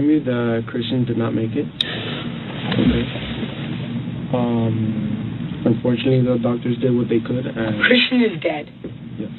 inform you that Christian did not make it. Okay. Unfortunately, the doctors did what they could. And Christian is dead. Yes.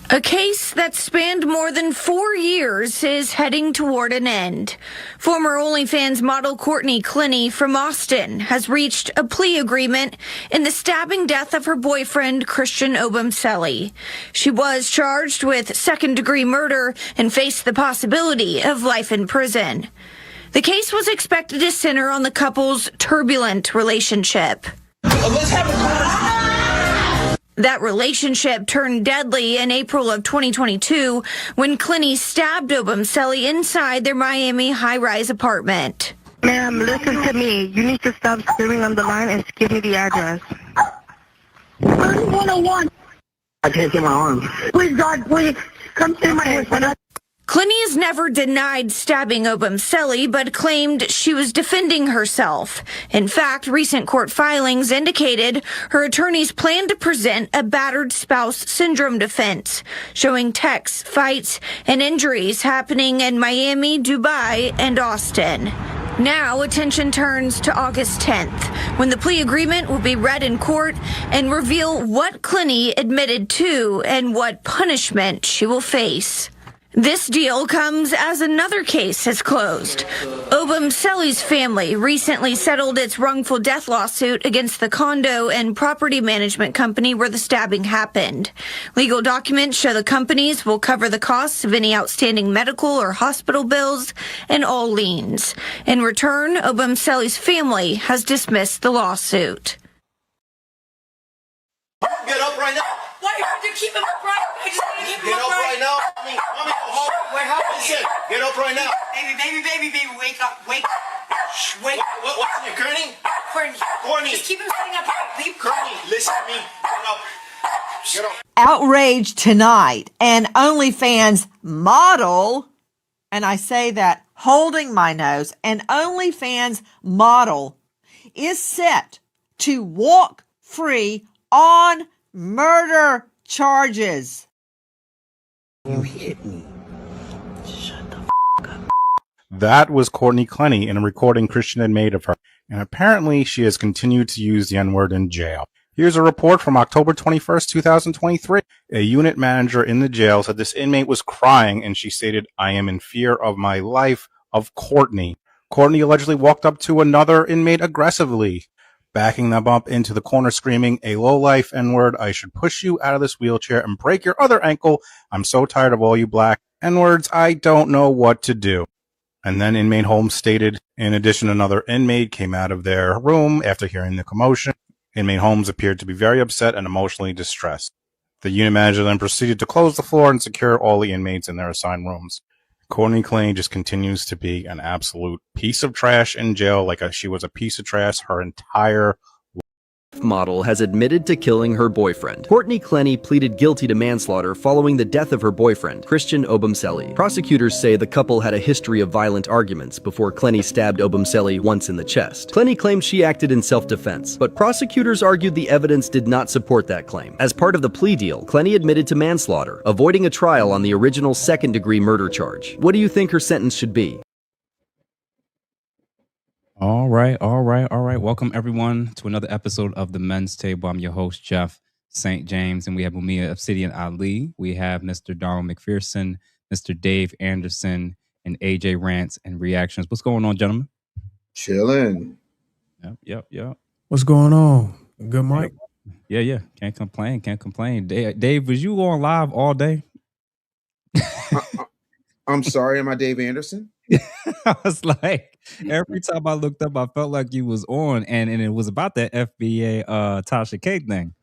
A case that spanned more than 4 years is heading toward an end. Former OnlyFans model Courtney Clenney from Austin has reached a plea agreement in the stabbing death of her boyfriend, Christian Obumseli. She was charged with second-degree murder and faced the possibility of life in prison. The case was expected to center on the couple's turbulent relationship. Let's have a That relationship turned deadly in April of 2022 when Clenney stabbed Obumseli inside their Miami high-rise apartment. Ma'am, listen to me. You need to stop screaming on the line and give me the address. 101. I can't get my arm. Please, God, please. Come to my house. Clenney has never denied stabbing Obumseli, but claimed she was defending herself. In fact, recent court filings indicated her attorneys plan to present a battered spouse syndrome defense, showing texts, fights, and injuries happening in Miami, Dubai, and Austin. Now, attention turns to August 10th, when the plea agreement will be read in court and reveal what Clenney admitted to and what punishment she will face. This deal comes as another case has closed. Obumseli's family recently settled its wrongful death lawsuit against the condo and property management company where the stabbing happened. Legal documents show the companies will cover the costs of any outstanding medical or hospital bills and all liens. In return, Obumseli's family has dismissed the lawsuit. Get up right now. Why you have to keep him upright? I just want to keep him Get up upright. right now. Mommy, go home. Wait, how? Listen, get up right now. Baby, wake up. Wake. Shh, wake. What's your Courtney? Courtney. Just keep him sitting upright. Leave. Courtney, listen to me. Get up. Get up. Outrage tonight. An OnlyFans model, and I say that holding my nose, an OnlyFans model is set to walk free on murder charges. You hit me. Shut the up. That was Courtney Clenney in a recording Christian had made of her, and apparently she has continued to use the N-word in jail. Here's a report from October 21st, 2023. A unit manager in the jail said this inmate was crying, and she stated, "I am in fear of my life," of Courtney. Courtney allegedly walked up to another inmate aggressively, backing them up into the corner, screaming, "A lowlife N-word, I should push you out of this wheelchair and break your other ankle. I'm so tired of all you black N-words, I don't know what to do." And then inmate Holmes stated, in addition, another inmate came out of their room after hearing the commotion. Inmate Holmes appeared to be very upset and emotionally distressed. The unit manager then proceeded to close the floor and secure all the inmates in their assigned rooms. Courtney Clenney just continues to be an absolute piece of trash in jail, like she was a piece of trash her entire model has admitted to killing her boyfriend. Courtney Clenney pleaded guilty to manslaughter following the death of her boyfriend, Christian Obumseli. Prosecutors say the couple had a history of violent arguments before Clenney stabbed Obumseli once in the chest. Clenney claimed she acted in self-defense, but prosecutors argued the evidence did not support that claim. As part of the plea deal, Clenney admitted to manslaughter, avoiding a trial on the original second-degree murder charge. What do you think her sentence should be? All right. Welcome, everyone, to another episode of The Men's Table. I'm your host, Jeff St. James, and we have Mumia Obsidian Ali. We have Mr. Donald McPherson, Mr. Dave Anderson, and AJ Rants and Reactions. What's going on, gentlemen? Chilling. Yep. What's going on? Good, Mike? Yeah. Can't complain. Dave, was you on live all day? I'm sorry, am I Dave Anderson? I was like, every time I looked up, I felt like you was on, and it was about that FBA Tasha K thing.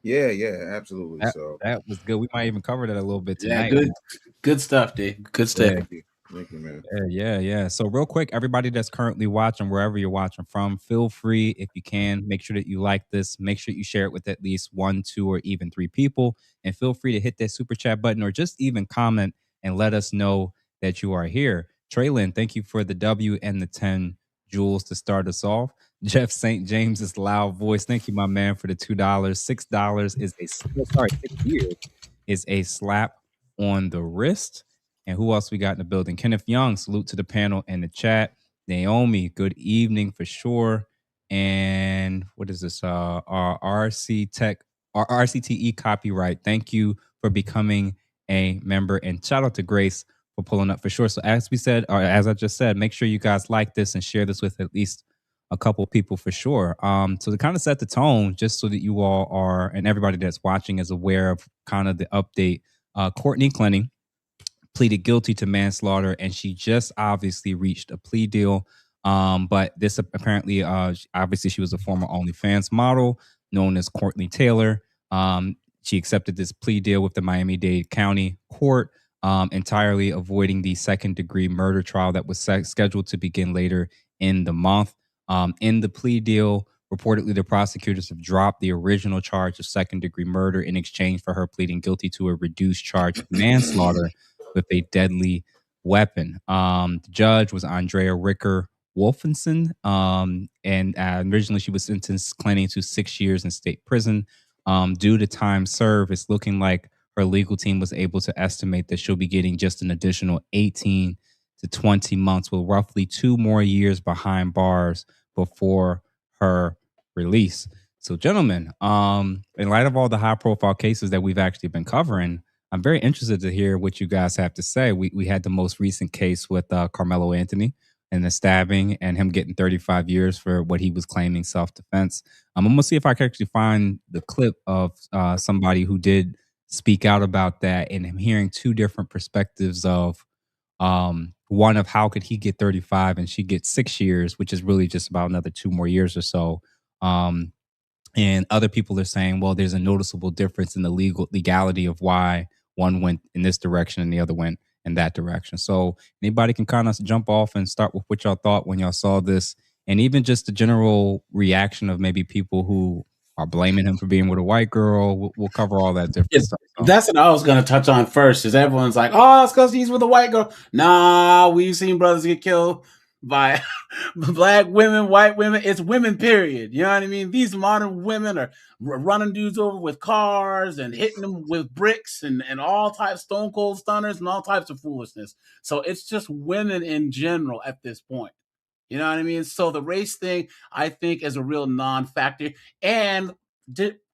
Yeah, absolutely. That was good. We might even cover that a little bit tonight. Yeah, good stuff, Dave. Good stuff. Thank you, man. Yeah. So real quick, everybody that's currently watching, wherever you're watching from, feel free, if you can, make sure that you like this. Make sure you share it with at least 1, 2, or even 3 people. And feel free to hit that super chat button or just even comment and let us know that you are here. Traylon, thank you for the W and the 10 jewels to start us off. Jeff St. James's loud voice. Thank you, my man, for the $2. $6 is $6 years is a slap on the wrist. And who else we got in the building? Kenneth Young, salute to the panel and the chat. Naomi, good evening for sure. And what is this? Our RC Tech, our RCTE copyright. Thank you for becoming a member. And shout out to Grace for pulling up for sure. So as we said, or as I just said, make sure you guys like this and share this with at least a couple people for sure. So to kind of set the tone, just so that you all are, and everybody that's watching is aware of kind of the update. Courtney Clenney pleaded guilty to manslaughter, and she just obviously reached a plea deal. But this apparently, obviously, she was a former OnlyFans model known as Courtney Tailor. She accepted this plea deal with the Miami-Dade County court, entirely avoiding the second-degree murder trial that was scheduled to begin later in the month. In the plea deal, reportedly, the prosecutors have dropped the original charge of second-degree murder in exchange for her pleading guilty to a reduced charge of manslaughter with a deadly weapon. The judge was Andrea Ricker Wolfson, and originally she was sentenced Clenney to 6 years in state prison. Due to time served, it's looking like her legal team was able to estimate that she'll be getting just an additional 18 to 20 months, with roughly 2 more years behind bars before her release. So, gentlemen, in light of all the high-profile cases that we've actually been covering, I'm very interested to hear what you guys have to say. We had the most recent case with Carmelo Anthony and the stabbing and him getting 35 years for what he was claiming self-defense. I'm going to see if I can actually find the clip of somebody who did speak out about that, and I'm hearing 2 different perspectives of one of how could he get 35 and she get 6 years, which is really just about another 2 more years or so. And other people are saying, well, there's a noticeable difference in the legality of why one went in this direction and the other went in that direction. So anybody can kind of jump off and start with what y'all thought when y'all saw this, and even just the general reaction of maybe people who are blaming him for being with a white girl. We'll cover all that different stuff. So. That's what I was going to touch on first, is everyone's like, oh, it's because he's with a white girl. Nah, we've seen brothers get killed by black women, white women. It's women, period. You know what I mean? These modern women are running dudes over with cars and hitting them with bricks and all types, stone cold stunners and all types of foolishness. So it's just women in general at this point. You know what I mean? So the race thing, I think, is a real non-factor. And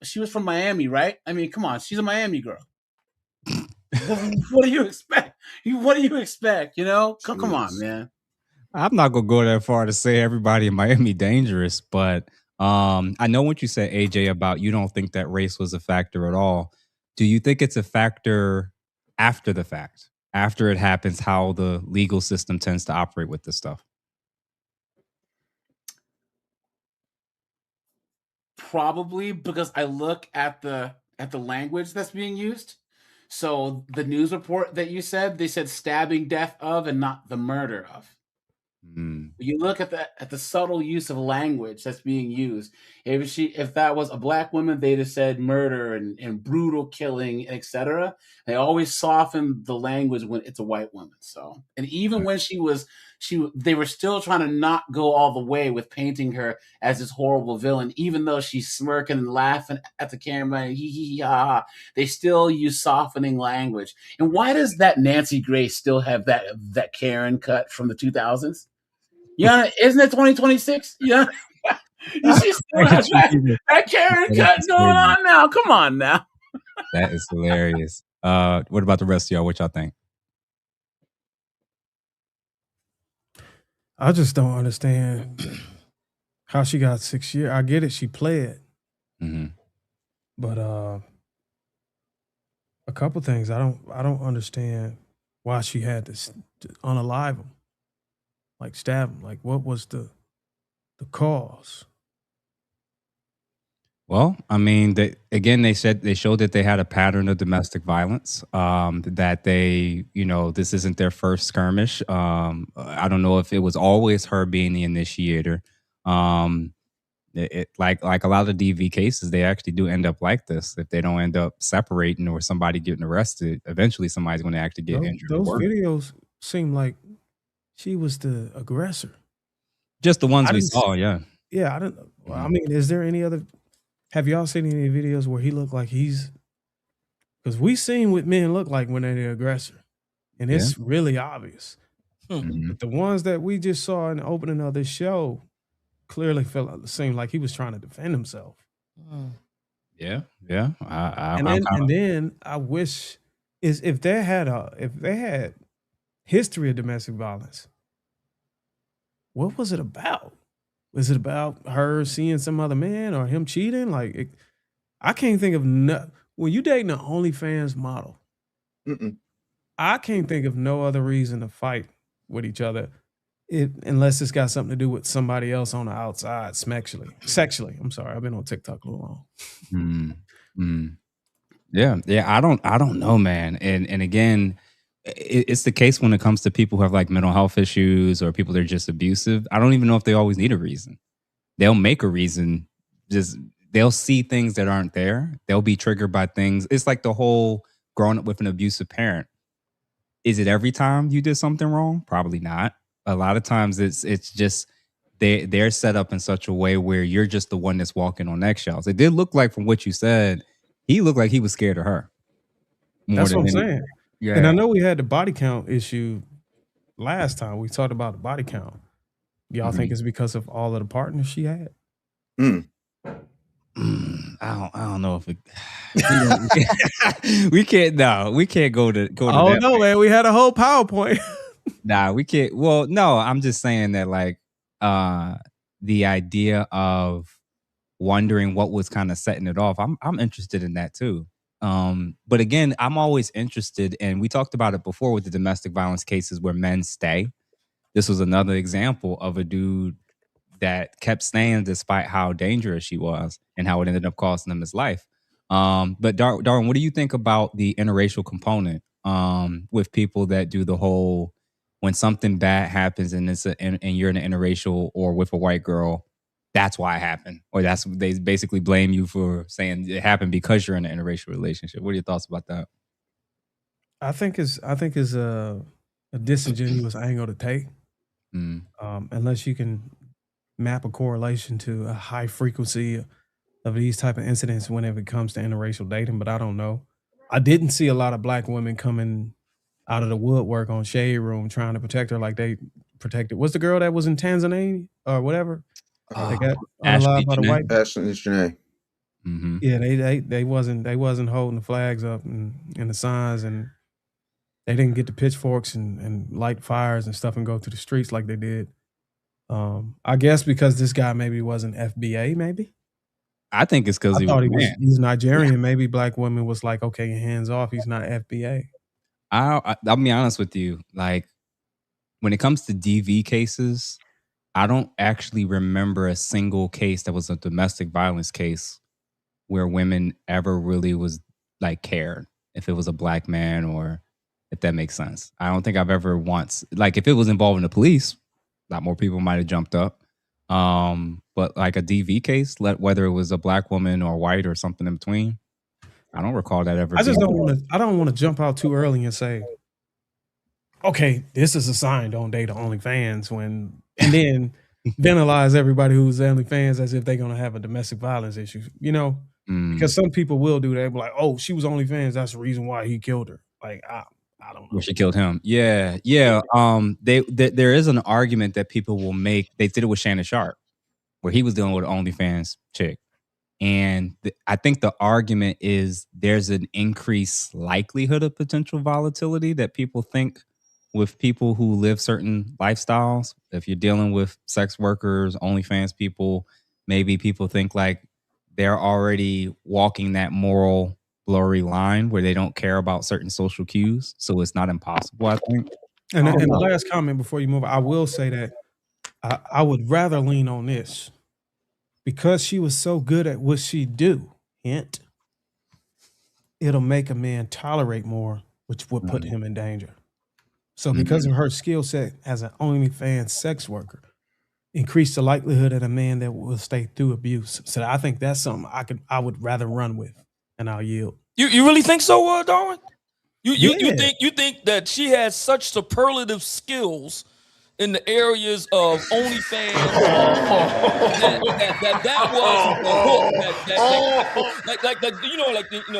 she was from Miami, right? I mean, come on, she's a Miami girl. What do you expect? What do you expect? You know, come on, man. I'm not gonna go that far to say everybody in Miami dangerous, but I know what you said, AJ, about you don't think that race was a factor at all. Do you think it's a factor after the fact, after it happens, how the legal system tends to operate with this stuff? Probably, because I look at the language that's being used. So the news report that you said, they said stabbing death of and not the murder of. You look at the subtle use of language that's being used. If that was a black woman, they'd have said murder and brutal killing, etc. They always soften the language when it's a white woman. So, and even when they were still trying to not go all the way with painting her as this horrible villain, even though she's smirking and laughing at the camera and hee ha ha. They still use softening language. And why does that Nancy Grace still have that Karen cut from the 2000s? Yeah, isn't it 2026? Yeah, she still has that Karen cut going on now. Come on now. That is hilarious. What about the rest of y'all? What y'all think? I just don't understand how she got 6 years. I get it, she pled. But a couple things I don't understand why she had to unalive him. Like stab him. Like what was the cause? Well, I mean, they showed that they had a pattern of domestic violence. That this isn't their first skirmish. I don't know if it was always her being the initiator. Like a lot of DV cases, they actually do end up like this. If they don't end up separating or somebody getting arrested, eventually somebody's going to actually get injured. Those videos seem like she was the aggressor. Just the ones we saw, yeah. Yeah, I don't know. Well, I mean, is there any other? Have y'all seen any videos where he looked like he's? Because we seen what men look like when they're the aggressor. and Yeah. it's really obvious. Mhm. But the ones that we just saw in the opening of this show clearly seemed like he was trying to defend himself. Yeah. Yeah. And then I wish if they had history of domestic violence, what was it about? Was it about her seeing some other man or him cheating? Like, I can't think of when you dating an OnlyFans model. I can't think of no other reason to fight with each other, unless it's got something to do with somebody else on the outside sexually. I'm sorry, I've been on TikTok a little long. Yeah. I don't know, man. And again, it's the case when it comes to people who have like mental health issues or people that are just abusive. I don't even know if they always need a reason. They'll make a reason. Just they'll see things that aren't there. They'll be triggered by things. It's like the whole growing up with an abusive parent. Is it every time you did something wrong? Probably not. A lot of times it's just they're set up in such a way where you're just the one that's walking on eggshells. It did look like, from what you said, he looked like he was scared of her. That's what I'm saying. Yeah. And I know we had the body count issue last time. We talked about the body count. Y'all think it's because of all of the partners she had? I don't know if we can't go to Oh that no, way. man, we had a whole PowerPoint. Nah, we can't. Well, no, I'm just saying that like the idea of wondering what was kind of setting it off. I'm interested in that too. But again, I'm always interested, and we talked about it before with the domestic violence cases where men stay. This was another example of a dude that kept staying despite how dangerous she was and how it ended up costing him his life. But Darwin, what do you think about the interracial component with people that do the whole, when something bad happens and and you're in an interracial or with a white girl, that's why it happened, or they basically blame you for saying it happened because you're in an interracial relationship. What are your thoughts about that? I think it's a disingenuous angle to take, unless you can map a correlation to a high frequency of these type of incidents whenever it comes to interracial dating. But I don't know. I didn't see a lot of black women coming out of the woodwork on Shade Room trying to protect her like they protected. What's the girl that was in Tanzania or whatever? They got unalived by the white. Ashley Janae. Yeah, they wasn't holding the flags up and the signs, and they didn't get the pitchforks and light fires and stuff and go to the streets like they did. I guess because this guy maybe wasn't FBA, maybe. I think it's because he's Nigerian. Yeah. Maybe black women was like, okay, hands off. He's not FBA. I'll be honest with you. Like, when it comes to DV cases, I don't actually remember a single case that was a domestic violence case where women ever really was like cared if it was a black man, or if that makes sense. I don't think I've ever once, like, if it was involving the police, a lot more people might have jumped up. But like a DV case, whether it was a black woman or white or something in between, I don't recall that ever. I don't want to jump out too early and say, okay, this is a sign, don't date OnlyFans, and then penalize everybody who's OnlyFans as if they're going to have a domestic violence issue, because some people will do that. They'll be like, oh, she was OnlyFans, that's the reason why he killed her. Like, I don't know. Well, she killed him. Yeah. There is an argument that people will make. They did it with Shannon Sharp, where he was dealing with an OnlyFans chick. And I think the argument is there's an increased likelihood of potential volatility that people think with people who live certain lifestyles. If you're dealing with sex workers, OnlyFans people, maybe people think like they're already walking that moral blurry line where they don't care about certain social cues. So it's not impossible, I think. And the last comment before you move, I will say that I would rather lean on this. Because she was so good at what she do, hint, it'll make a man tolerate more, which would put him in danger. So because of her skill set as an OnlyFans sex worker, increase the likelihood of a man that will stay through abuse. So I think that's something I would rather run with, and I'll yield. You really think so, Darwin? You think that she has such superlative skills in the areas of OnlyFans. that was the hook. Like in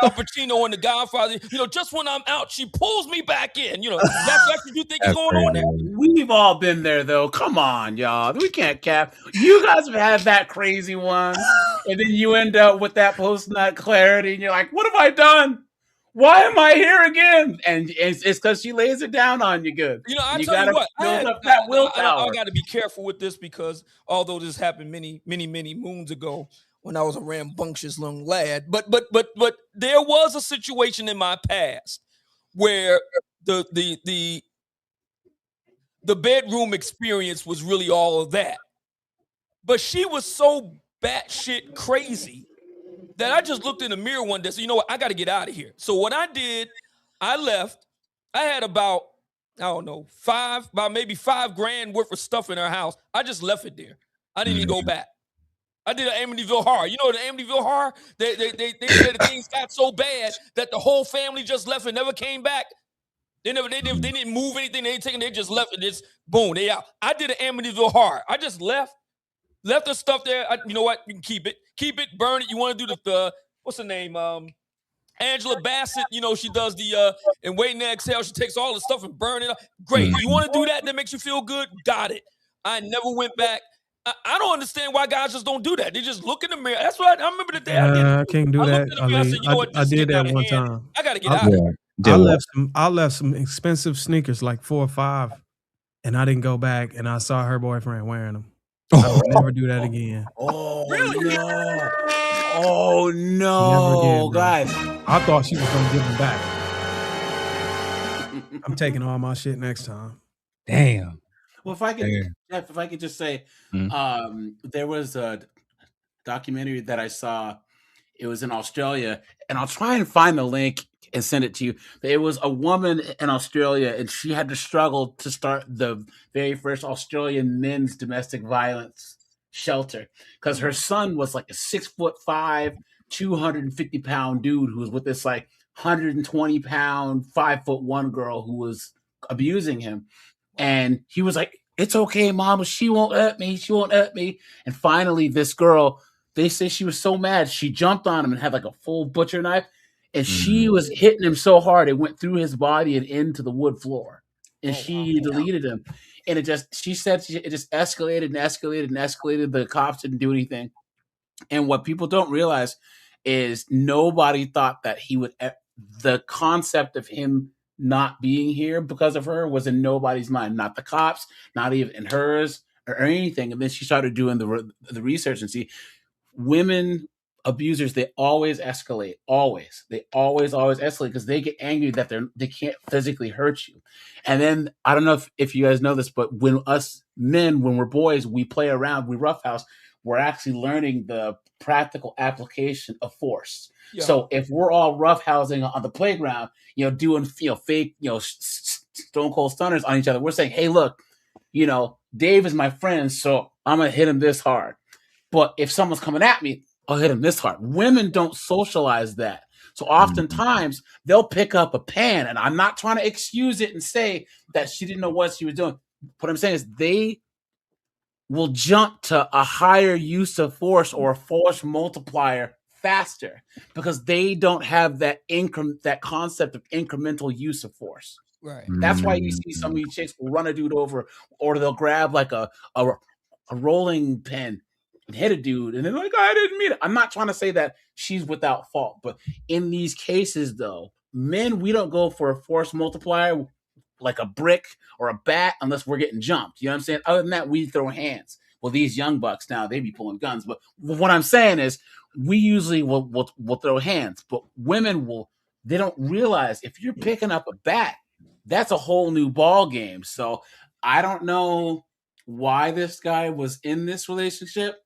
Al Pacino and The Godfather. Just when I'm out, she pulls me back in. That's what you think is going on there. We've all been there, though. Come on, y'all. We can't cap. You guys have had that crazy one, and then you end up with that post-nut clarity, and you're like, what have I done? Why am I here again? And it's because she lays it down on you good. I tell you what, build up that willpower. I got to be careful with this because although this happened many, many, many moons ago when I was a rambunctious young lad, but there was a situation in my past where the bedroom experience was really all of that. But she was so batshit crazy that I just looked in the mirror one day and said, you know what, I got to get out of here. So what I did, I left. I had about maybe $5,000 worth of stuff in her house. I just left it there. I didn't even go back. I did an Amityville Horror. The Amityville Horror, they said that things got so bad that the whole family just left and never came back. They didn't move anything. They just left it. It's boom, they out. I did an Amityville Horror. I just left the stuff there. You know what? You can keep it, burn it. You want to do the what's her name? Angela Bassett. She does the in Waiting to Exhale. She takes all the stuff and burn it up. Great. You want to do that? That makes you feel good. Got it. I never went back. I don't understand why guys just don't do that. They just look in the mirror. That's what I remember the day I did. I can't do that. I did that one time. I got to get out of here. I left some expensive sneakers, like 4 or 5, and I didn't go back. And I saw her boyfriend wearing them. I would never do that again. Oh, really? No. Oh, no, again, guys. I thought she was going to give them back. I'm taking all my shit next time. Damn. Well, if I could just say, there was a documentary that I saw. It was in Australia, and I'll try and find the link and send it to you. It was a woman in Australia, and she had to struggle to start the very first Australian men's domestic violence shelter because her son was like a 6'5", 250-pound dude who was with this like 120-pound, 5'1" girl who was abusing him. And he was like, "It's okay, Mama. She won't hurt me. She won't hurt me." And finally, this girl, they say she was so mad, she jumped on him and had like a full butcher knife. And she was hitting him so hard, it went through his body and into the wood floor. And she deleted him. And she said it just escalated and escalated and escalated. The cops didn't do anything. And what people don't realize is nobody thought that he would, the concept of him not being here because of her was in nobody's mind, not the cops, not even in hers or anything. And then she started doing the research and see women abusers, they always escalate. They always escalate because they get angry that they can't physically hurt you. And then I don't know if you guys know this, but when us men, when we're boys, we play around, we roughhouse, we're actually learning the practical application of force. Yeah. So if we're all roughhousing on the playground, doing fake, stone cold stunners on each other, we're saying, "Hey, look, Dave is my friend, so I'm gonna hit him this hard. But if someone's coming at me, I'll hit him this hard." Women don't socialize that. So oftentimes they'll pick up a pan, and I'm not trying to excuse it and say that she didn't know what she was doing. What I'm saying is they will jump to a higher use of force or a force multiplier faster because they don't have that concept of incremental use of force. Right. That's why you see some of these chicks will run a dude over, or they'll grab like a rolling pin and hit a dude, and they're like, "I didn't mean it." I'm not trying to say that she's without fault, but in these cases, though, men, we don't go for a force multiplier like a brick or a bat unless we're getting jumped. You know what I'm saying? Other than that, we throw hands. Well, these young bucks now, they be pulling guns. But what I'm saying is we usually will throw hands, but women they don't realize if you're picking up a bat, that's a whole new ball game. So I don't know why this guy was in this relationship.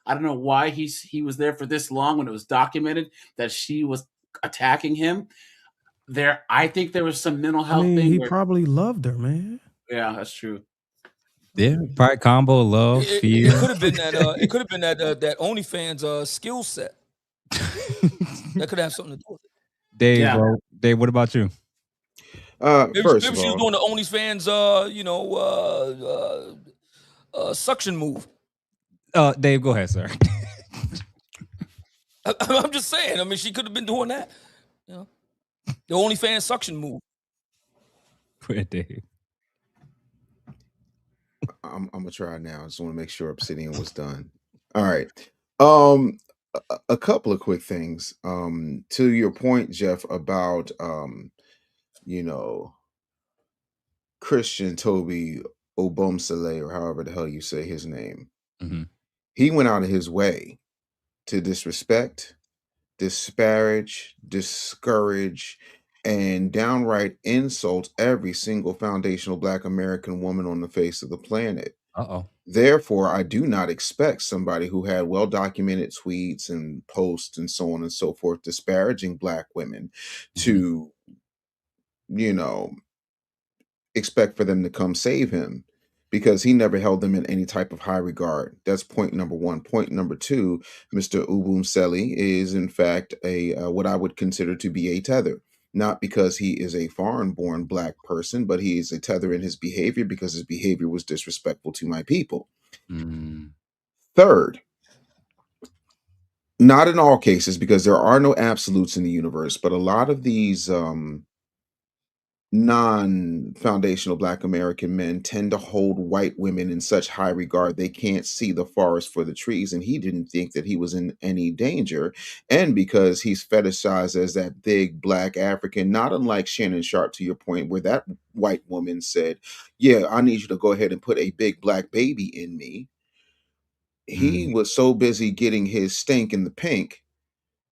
I don't know why he was there for this long when it was documented that she was attacking him. I think there was some mental health thing. He probably loved her, man. Yeah, that's true. Yeah, probably combo love, fear. It could have been that. It could have been that OnlyFans skill set. That could have something to do with it. Dave, what about you? Maybe, First maybe of she was all, doing the OnlyFans, suction move. Dave, go ahead, sir. I'm just saying. I mean, she could have been doing that. You know, the OnlyFans suction move. Go ahead, Dave. I'm gonna try now. I just want to make sure Obsidian was done. All right. Um, a couple of quick things. To your point, Jeff, about you know, Christian Toby Obomsele, or however the hell you say his name. Mhm. He went out of his way to disrespect, disparage, discourage, and downright insult every single foundational Black American woman on the face of the planet. Uh-oh. Therefore, I do not expect somebody who had well documented tweets and posts and so on and so forth disparaging Black women to, you know, expect for them to come save him, because he never held them in any type of high regard. That's point number one. Point number two, Mr. Ubumseli is in fact a what I would consider to be a tether. Not because he is a foreign-born Black person, but he is a tether in his behavior because his behavior was disrespectful to my people. Third, not in all cases, because there are no absolutes in the universe, but a lot of these non-foundational Black American men tend to hold white women in such high regard they can't see the forest for the trees, and he didn't think that he was in any danger. And because he's fetishized as that big Black African, not unlike Shannon Sharp, to your point, where that white woman said, yeah, I need you to go ahead and put a big Black baby in me. He was so busy getting his stink in the pink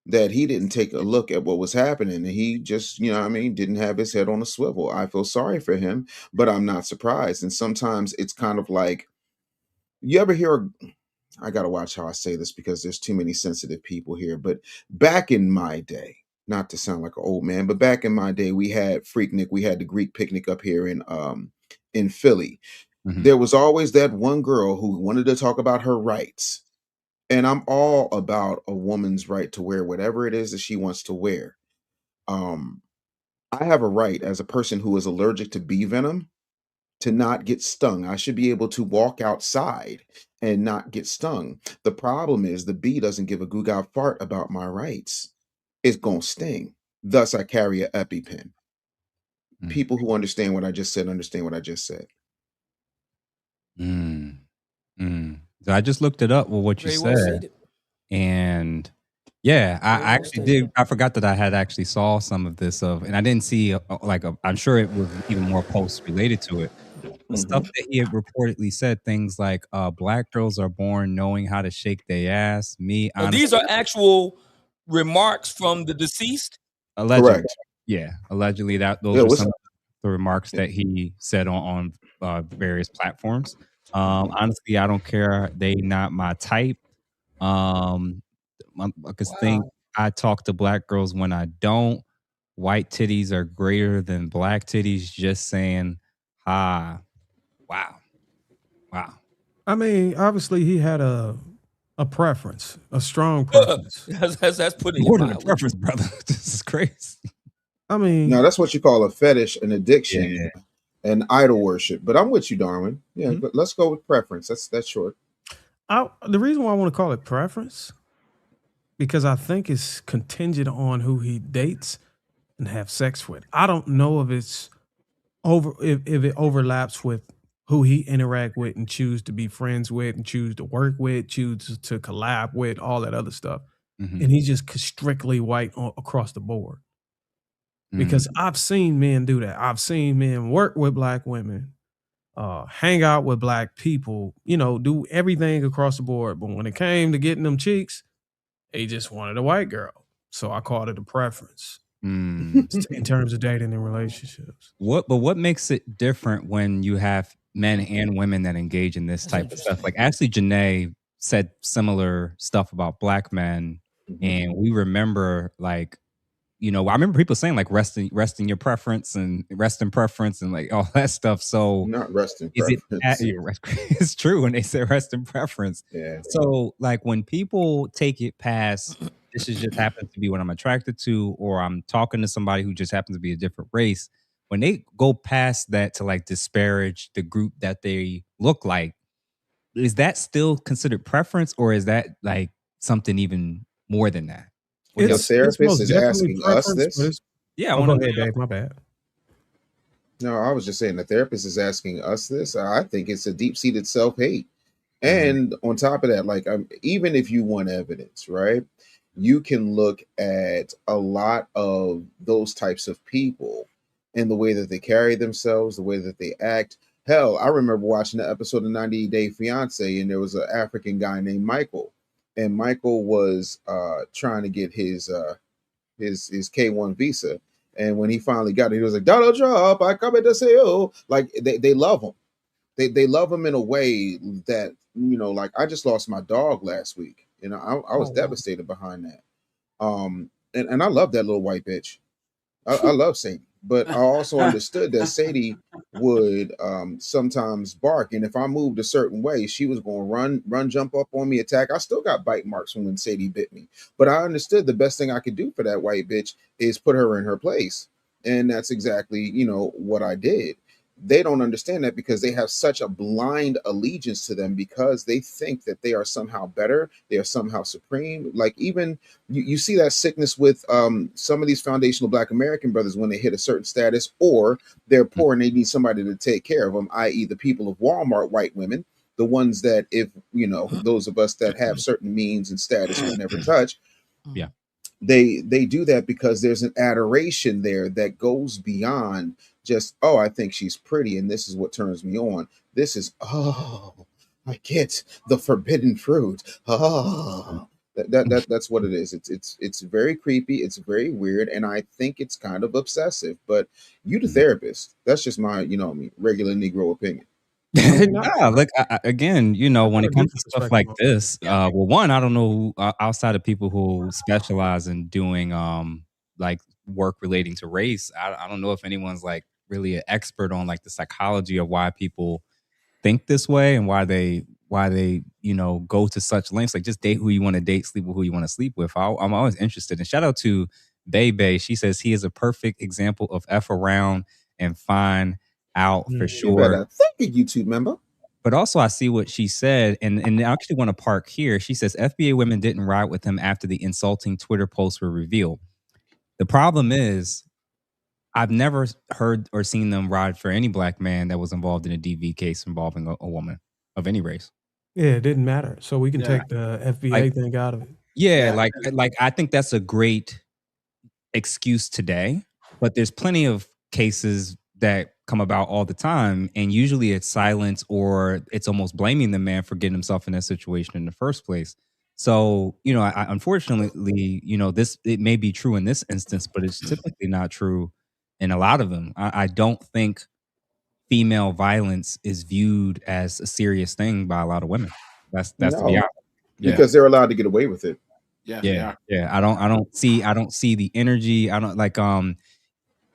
that he didn't take a look at what was happening. And he just, you know what I mean, didn't have his head on a swivel. I feel sorry for him, but I'm not surprised. And sometimes it's kind of like, you ever hear, I got to watch how I say this because there's too many sensitive people here, but back in my day, not to sound like an old man, but back in my day, we had Freaknik, we had the Greek picnic up here in Philly. There was always that one girl who wanted to talk about her rights. And I'm all about a woman's right to wear whatever it is that she wants to wear. I have a right as a person who is allergic to bee venom to not get stung. I should be able to walk outside and not get stung. The problem is the bee doesn't give a goo-gow fart about my rights. It's gonna sting. Thus, I carry an EpiPen. People who understand what I just said understand what I just said. So I just looked it up with what you Very well said. stated. And yeah, I Very well actually stated. did. I forgot that I had actually saw some of this and I didn't see I'm sure it was even more posts related to it. The stuff that he had reportedly said, things like Black girls are born knowing how to shake their ass. Me, Now, honestly, these are actual remarks from the deceased. allegedly, Correct. yeah, allegedly those Yeah, were what's some of the remarks that he said on various platforms. Honestly, I don't care. They not my type. Because think I talk to Black girls when I don't. White titties are greater than Black titties. Just saying. Wow. I mean, obviously he had a preference, a strong preference. That's putting More it than a mildly. preference, brother. This is crazy. I mean, Now that's what you call a fetish, an addiction, and idol worship. But I'm with you, Darwin. Yeah, but let's go with preference. That's short. The reason why I want to call it preference, because I think it's contingent on who he dates and have sex with. I don't know if it's if it overlaps with who he interact with and choose to be friends with and choose to work with, choose to collab with, all that other stuff. And he's just strictly white across the board. Because I've seen men do that. I've seen men work with Black women, hang out with Black people, do everything across the board. But when it came to getting them cheeks, they just wanted a white girl. So I called it a preference in terms of dating and relationships. What makes it different when you have men and women that engage in this type of stuff? Like Ashley Janae said similar stuff about Black men, and we remember I remember people saying like resting your preference and resting preference and like all that stuff. So not resting preference. It's true when they say resting preference. Yeah. So like when people take it past, this just happens to be what I'm attracted to, or I'm talking to somebody who just happens to be a different race. when they go past that to like disparage the group that they look like, is that still considered preference, or is that like something even more than that? The It's therapist most is definitely asking us preference, but this. it's Yeah, I oh, want go to. ahead, Dave. My bad. No, I was just saying the therapist is asking us this. I think it's a deep-seated self-hate. Mm-hmm. And on top of that, like even if you want evidence, right? You can look at a lot of those types of people and the way that they carry themselves, the way that they act. Hell, I remember watching the episode of 90 Day Fiance, and there was an African guy named Michael, and Michael was trying to get his K1 visa. And when he finally got it, he was like, Donald Trump, I come to say, oh, like they love him. They love him in a way that, like I just lost my dog last week. I was devastated behind that. And I love that little white bitch. I love Sadie, but I also understood that Sadie would sometimes bark, and if I moved a certain way, she was going to run, jump up on me, attack. I still got bite marks from when Sadie bit me, but I understood the best thing I could do for that white bitch is put her in her place, and that's exactly what I did. They don't understand that because they have such a blind allegiance to them because they think that they are somehow better, they are somehow supreme. Like even you see that sickness with some of these foundational Black American brothers when they hit a certain status or they're poor and they need somebody to take care of them, i.e. the people of Walmart, white women, the ones that if those of us that have certain means and status would never touch. Yeah. They do that because there's an adoration there that goes beyond just, oh, I think she's pretty and this is what turns me on. This is, oh, I get the forbidden fruit. Oh, that's what it is. It's very creepy. It's very weird, and I think it's kind of obsessive. But you, the therapist, that's just my regular Negro opinion. Nah, look, again, when it comes to stuff like this, well, one, I don't know outside of people who specialize in doing like work relating to race. I don't know if anyone's like really an expert on like the psychology of why people think this way and why they go to such lengths. Like just date who you want to date, sleep with who you want to sleep with. I'm always interested. And shout out to Bebe. She says he is a perfect example of F around and find out for sure. You better thank a YouTube member. But also I see what she said, and I actually want to park here. She says FBA women didn't ride with him after the insulting Twitter posts were revealed. The problem is I've never heard or seen them ride for any Black man that was involved in a DV case involving a woman of any race. Yeah, it didn't matter. So we can take the FBA thing out of it. Yeah, like I think that's a great excuse today, but there's plenty of cases that come about all the time, and usually it's silence or it's almost blaming the man for getting himself in that situation in the first place. So, I unfortunately, it may be true in this instance, but it's typically not true in a lot of them. I don't think female violence is viewed as a serious thing by a lot of women. That's to be honest. Because they're allowed to get away with it. Yeah. I don't see the energy. I don't like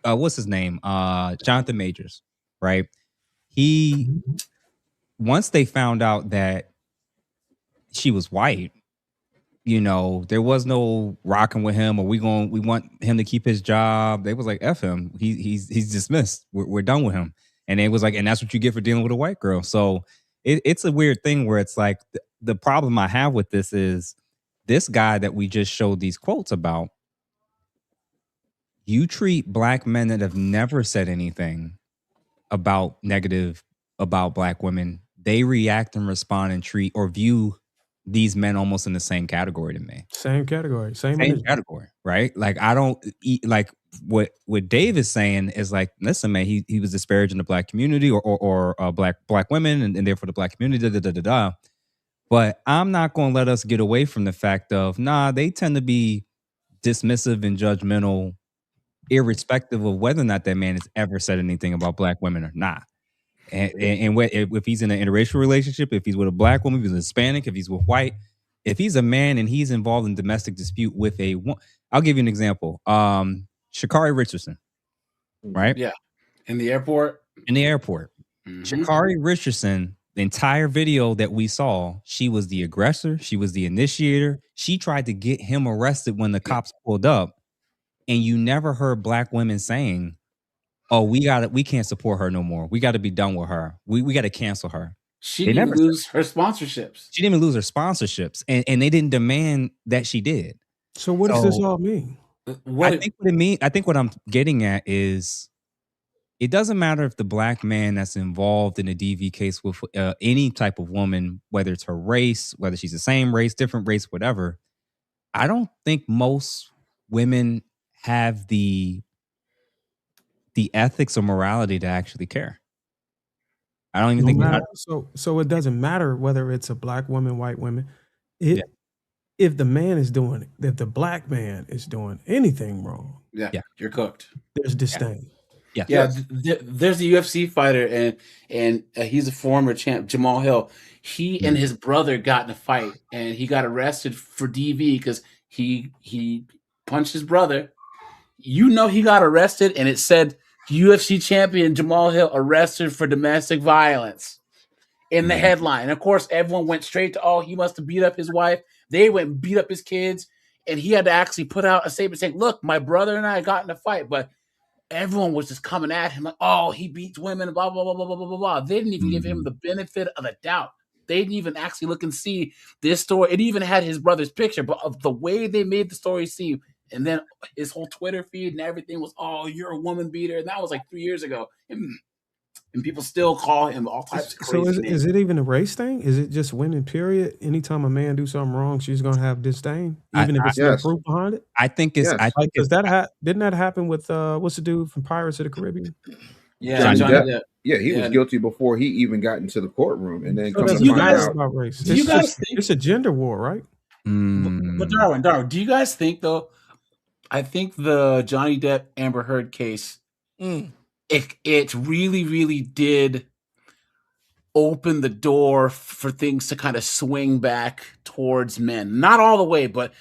what's his name? Jonathan Majors, right? He once they found out that she was white, there was no rocking with him or we want him to keep his job. They was like, F him. He's dismissed. We're done with him. And it was like, and that's what you get for dealing with a white girl. So it's a weird thing where it's like the problem I have with this is this guy that we just showed these quotes about. You treat Black men that have never said anything about negative about Black women. They react and respond and treat or view these men almost in the same category to me. Same category. Same category, right? Like I don't eat like what Dave is saying is like, listen, man, he was disparaging the Black community or black women and therefore the Black community, da da da da. But I'm not going to let us get away from the fact of they tend to be dismissive and judgmental, irrespective of whether or not that man has ever said anything about Black women or not. And if he's in an interracial relationship, if he's with a Black woman, if he's Hispanic, if he's with white, if he's a man and he's involved in domestic dispute with I'll give you an example. Sha'Carri Richardson, right? Yeah. In the airport. Mm-hmm. Sha'Carri Richardson, the entire video that we saw, she was the aggressor. She was the initiator. She tried to get him arrested when the cops pulled up. And you never heard Black women saying, oh, we can't support her no more. We got to be done with her. We got to cancel her. She They didn't never even lose her sponsorships. She didn't even lose her sponsorships, and they didn't demand that she did. So what does this all mean? I think what it mean. I think what I'm getting at is, it doesn't matter if the black man that's involved in a DV case with any type of woman, whether it's her race, whether she's the same race, different race, whatever. I don't think most women have the ethics or morality to actually care. I don't even think they have. So it doesn't matter whether it's a black woman, white woman. If the man is doing it, if the black man is doing anything wrong, you're cooked. There's disdain. There's a UFC fighter and he's a former champ, Jamal Hill. He and his brother got in a fight and he got arrested for DV because he punched his brother. You know, he got arrested and it said UFC champion Jamal Hill arrested for domestic violence in the headline. And of course, everyone went straight to, oh, he must have beat up his wife. They went and beat up his kids. And he had to actually put out a statement saying, look, my brother and I got in a fight, but everyone was just coming at him like, oh, he beats women, blah, blah, blah, blah, blah, blah, blah. They didn't even give him the benefit of the doubt. They didn't even actually look and see this story. It even had his brother's picture, but of the way they made the story seem, and then his whole Twitter feed and everything was, oh, you're a woman beater. And that was like 3 years ago. And people still call him all types of crazy So names. is it even a race thing? Is it just women, period? Anytime a man do something wrong, she's going to have disdain, even if it's no proof behind it? I think it's. I think Does didn't that happen with what's the dude from Pirates of the Caribbean? Johnny Depp. Yeah, he was guilty before he even got into the courtroom, and then So come that's to find out. about race. Do you guys think It's a gender war, right? But Darwin, do you guys think though? I think the Johnny Depp Amber Heard case, it really, really did open the door for things to kind of swing back towards men. Not all the way, but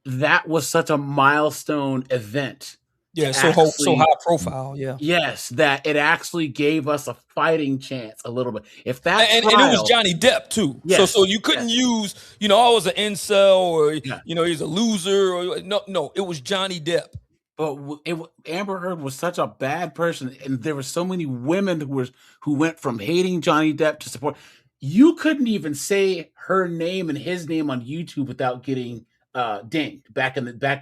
that was such a milestone event. Yeah, so high profile. Yeah. Yes, that it actually gave us a fighting chance a little bit. If that and it was Johnny Depp too. Yes, so you couldn't use, I was an incel or he's a loser or no, it was Johnny Depp. But Amber Heard was such a bad person, and there were so many women who went from hating Johnny Depp to support. You couldn't even say her name and his name on YouTube without getting dinged back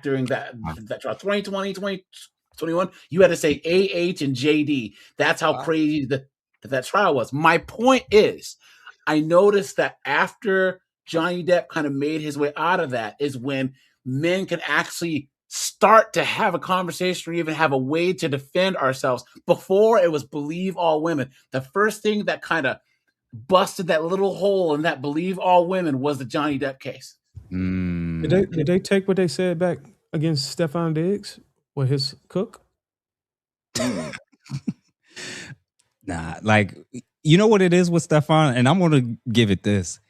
during that trial. 2020, 2021, you had to say AH and JD. That's how crazy that trial was. My point is, I noticed that after Johnny Depp kind of made his way out of that is when men can actually start to have a conversation or even have a way to defend ourselves. Before, it was believe all women. The first thing that kind of busted that little hole in that believe all women was the Johnny Depp case. Did they take what they said back against Stefan Diggs or his cook? Nah, like, you know what it is with Stefan, and I'm going to give it this.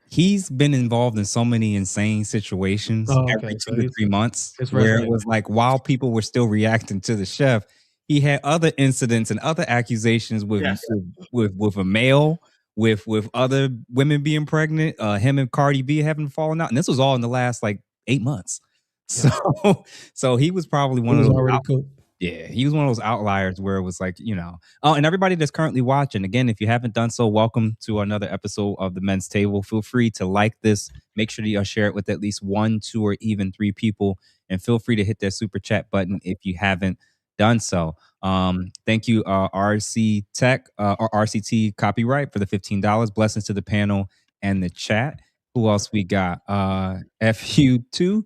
He's been involved in so many insane situations every 2 to 3 months where it was like, while people were still reacting to the chef, he had other incidents and other accusations with a male, with other women being pregnant, him and Cardi B having fallen out. And this was all in the last like 8 months. So he was probably one of those. He was one of those outliers where it was like, and everybody that's currently watching, again, if you haven't done so, welcome to another episode of The Men's Table. Feel free to like this. Make sure that you share it with at least 1, 2, or even 3 people. And feel free to hit that super chat button if you haven't done so. Thank you, RC Tech, or RCT Copyright for the $15. Blessings to the panel and the chat. Who else we got? FU2.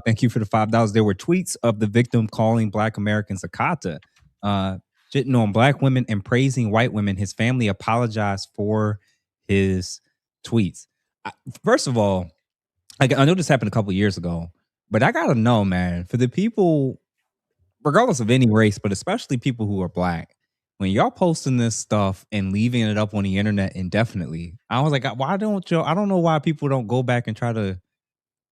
Thank you for the $5. There were tweets of the victim calling Black Americans a kata, shitting on Black women and praising white women. His family apologized for his tweets. First of all, I know this happened a couple years ago, but I gotta know, man, for the people, regardless of any race, but especially people who are Black, when y'all posting this stuff and leaving it up on the internet indefinitely, I was like, why don't y'all? I don't know why people don't go back and try to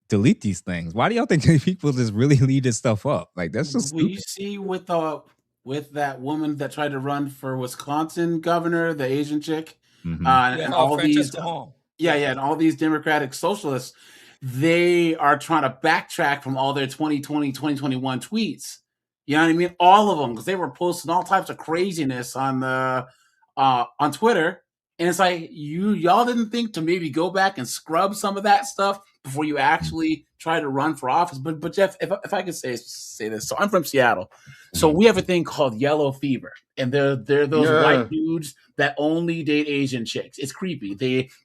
delete these things. Why do y'all think people just really leave this stuff up? Like, that's just stupid. You see with that woman that tried to run for Wisconsin governor, the Asian chick, and all these, and all these Democratic socialists, they are trying to backtrack from all their 2020, 2021 tweets. You know what I mean? All of them, because they were posting all types of craziness on the on Twitter, and it's like y'all didn't think to maybe go back and scrub some of that stuff before you actually try to run for office. But Jeff, if I could say this, so I'm from Seattle, so we have a thing called yellow fever, and they're those white dudes that only date Asian chicks. It's creepy.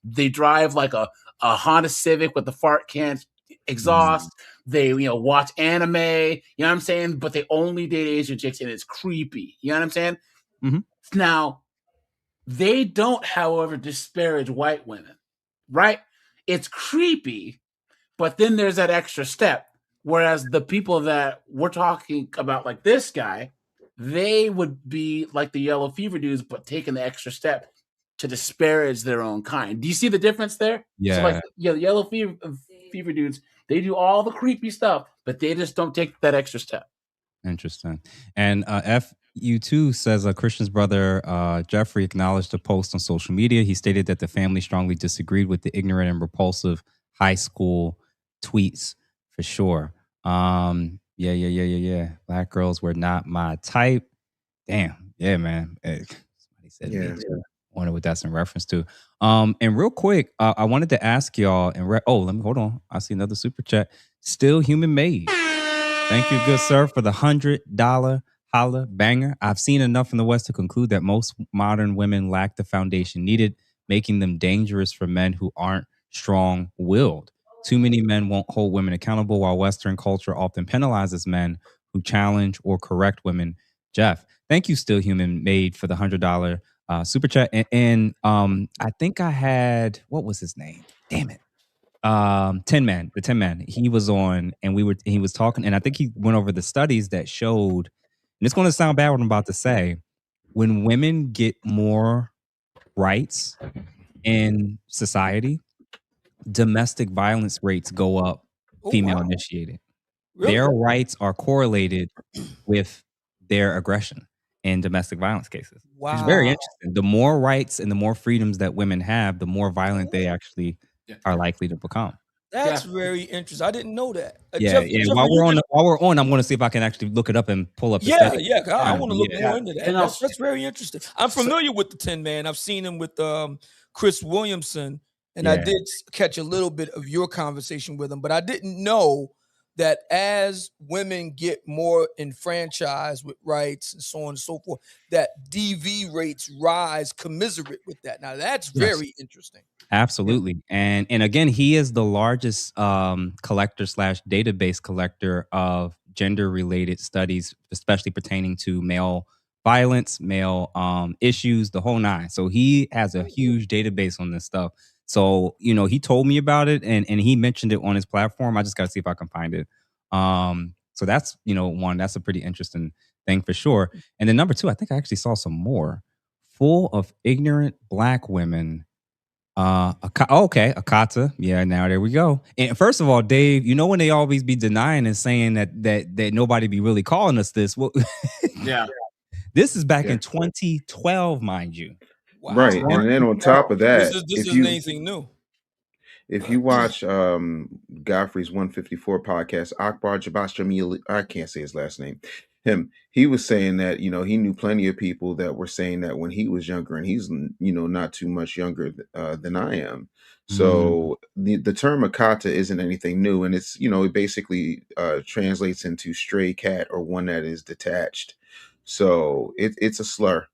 They drive like a Honda Civic with the fart can exhaust. They watch anime. You know what I'm saying? But they only date Asian chicks, and it's creepy. You know what I'm saying? Now, they don't, however, disparage white women, right? It's creepy, but then there's that extra step. Whereas the people that we're talking about, like this guy, they would be like the yellow fever dudes, but taking the extra step to disparage their own kind. Do you see the difference there? Yeah. So like, the yellow fever dudes, they do all the creepy stuff, but they just don't take that extra step. Interesting. And FU2 says Christian's brother Jeffrey acknowledged a post on social media. He stated that the family strongly disagreed with the ignorant and repulsive high school tweets for sure. Yeah. Black girls were not my type. Damn. Yeah, man. Somebody said me too. I wonder what that's in reference to. And real quick, I wanted to ask y'all and let me hold on. I see another super chat. Still human made. Thank you, good sir, for the $100 holla banger. I've seen enough in the West to conclude that most modern women lack the foundation needed, making them dangerous for men who aren't strong-willed. Too many men won't hold women accountable, while Western culture often penalizes men who challenge or correct women. Jeff, thank you, Still Human Made, for the $100 super chat. And I think I had, what was his name? Damn it. The Tin Man. He was on, and he was talking, and I think he went over the studies that showed, and it's going to sound bad what I'm about to say, when women get more rights in society, domestic violence rates go up, female initiated. Really? Their rights are correlated with their aggression in domestic violence cases. Wow. It's very interesting. The more rights and the more freedoms that women have, the more violent they actually are likely to become. That's very interesting. I didn't know that. Jeff, while we're on, I'm going to see if I can actually look it up and pull up. I want to look more into that. That's very interesting. I'm familiar with the Tin Man. I've seen him with Chris Williamson, and I did catch a little bit of your conversation with him, but I didn't know that as women get more enfranchised with rights and so on and so forth, that DV rates rise commiserate with that. Now that's very interesting. Absolutely. And again, he is the largest collector / database collector of gender related studies, especially pertaining to male violence, male issues, the whole nine. So he has a huge database on this stuff. So, he told me about it and he mentioned it on his platform. I just got to see if I can find it. So that's, one, that's a pretty interesting thing for sure. And then number two, I think I actually saw some more full of ignorant Black women. Akata. Yeah, now there we go. And first of all, Dave, when they always be denying and saying that nobody be really calling us this. Well, this is back in 2012, mind you. Wow. Right. And then on top of that, this isn't anything new. If you watch Godfrey's 154 podcast, Akbar Jabashramil, I can't say his last name. He was saying that, he knew plenty of people that were saying that when he was younger, and he's, not too much younger than I am. So the term Akata isn't anything new. And it's, it basically translates into stray cat or one that is detached. So it's a slur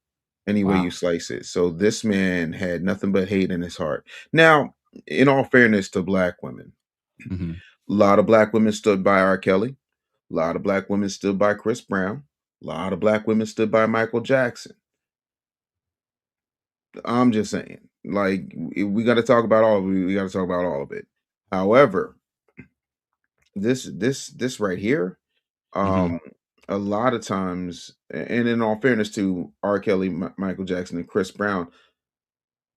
any way you slice it. So this man had nothing but hate in his heart. Now, in all fairness to Black women, a lot of Black women stood by R. Kelly. A lot of Black women stood by Chris Brown. A lot of Black women stood by Michael Jackson. I'm just saying, like, we got to talk about all of it. We got to talk about all of it. However, this right here, a lot of times, and in all fairness to R. Kelly, Michael Jackson, and Chris Brown,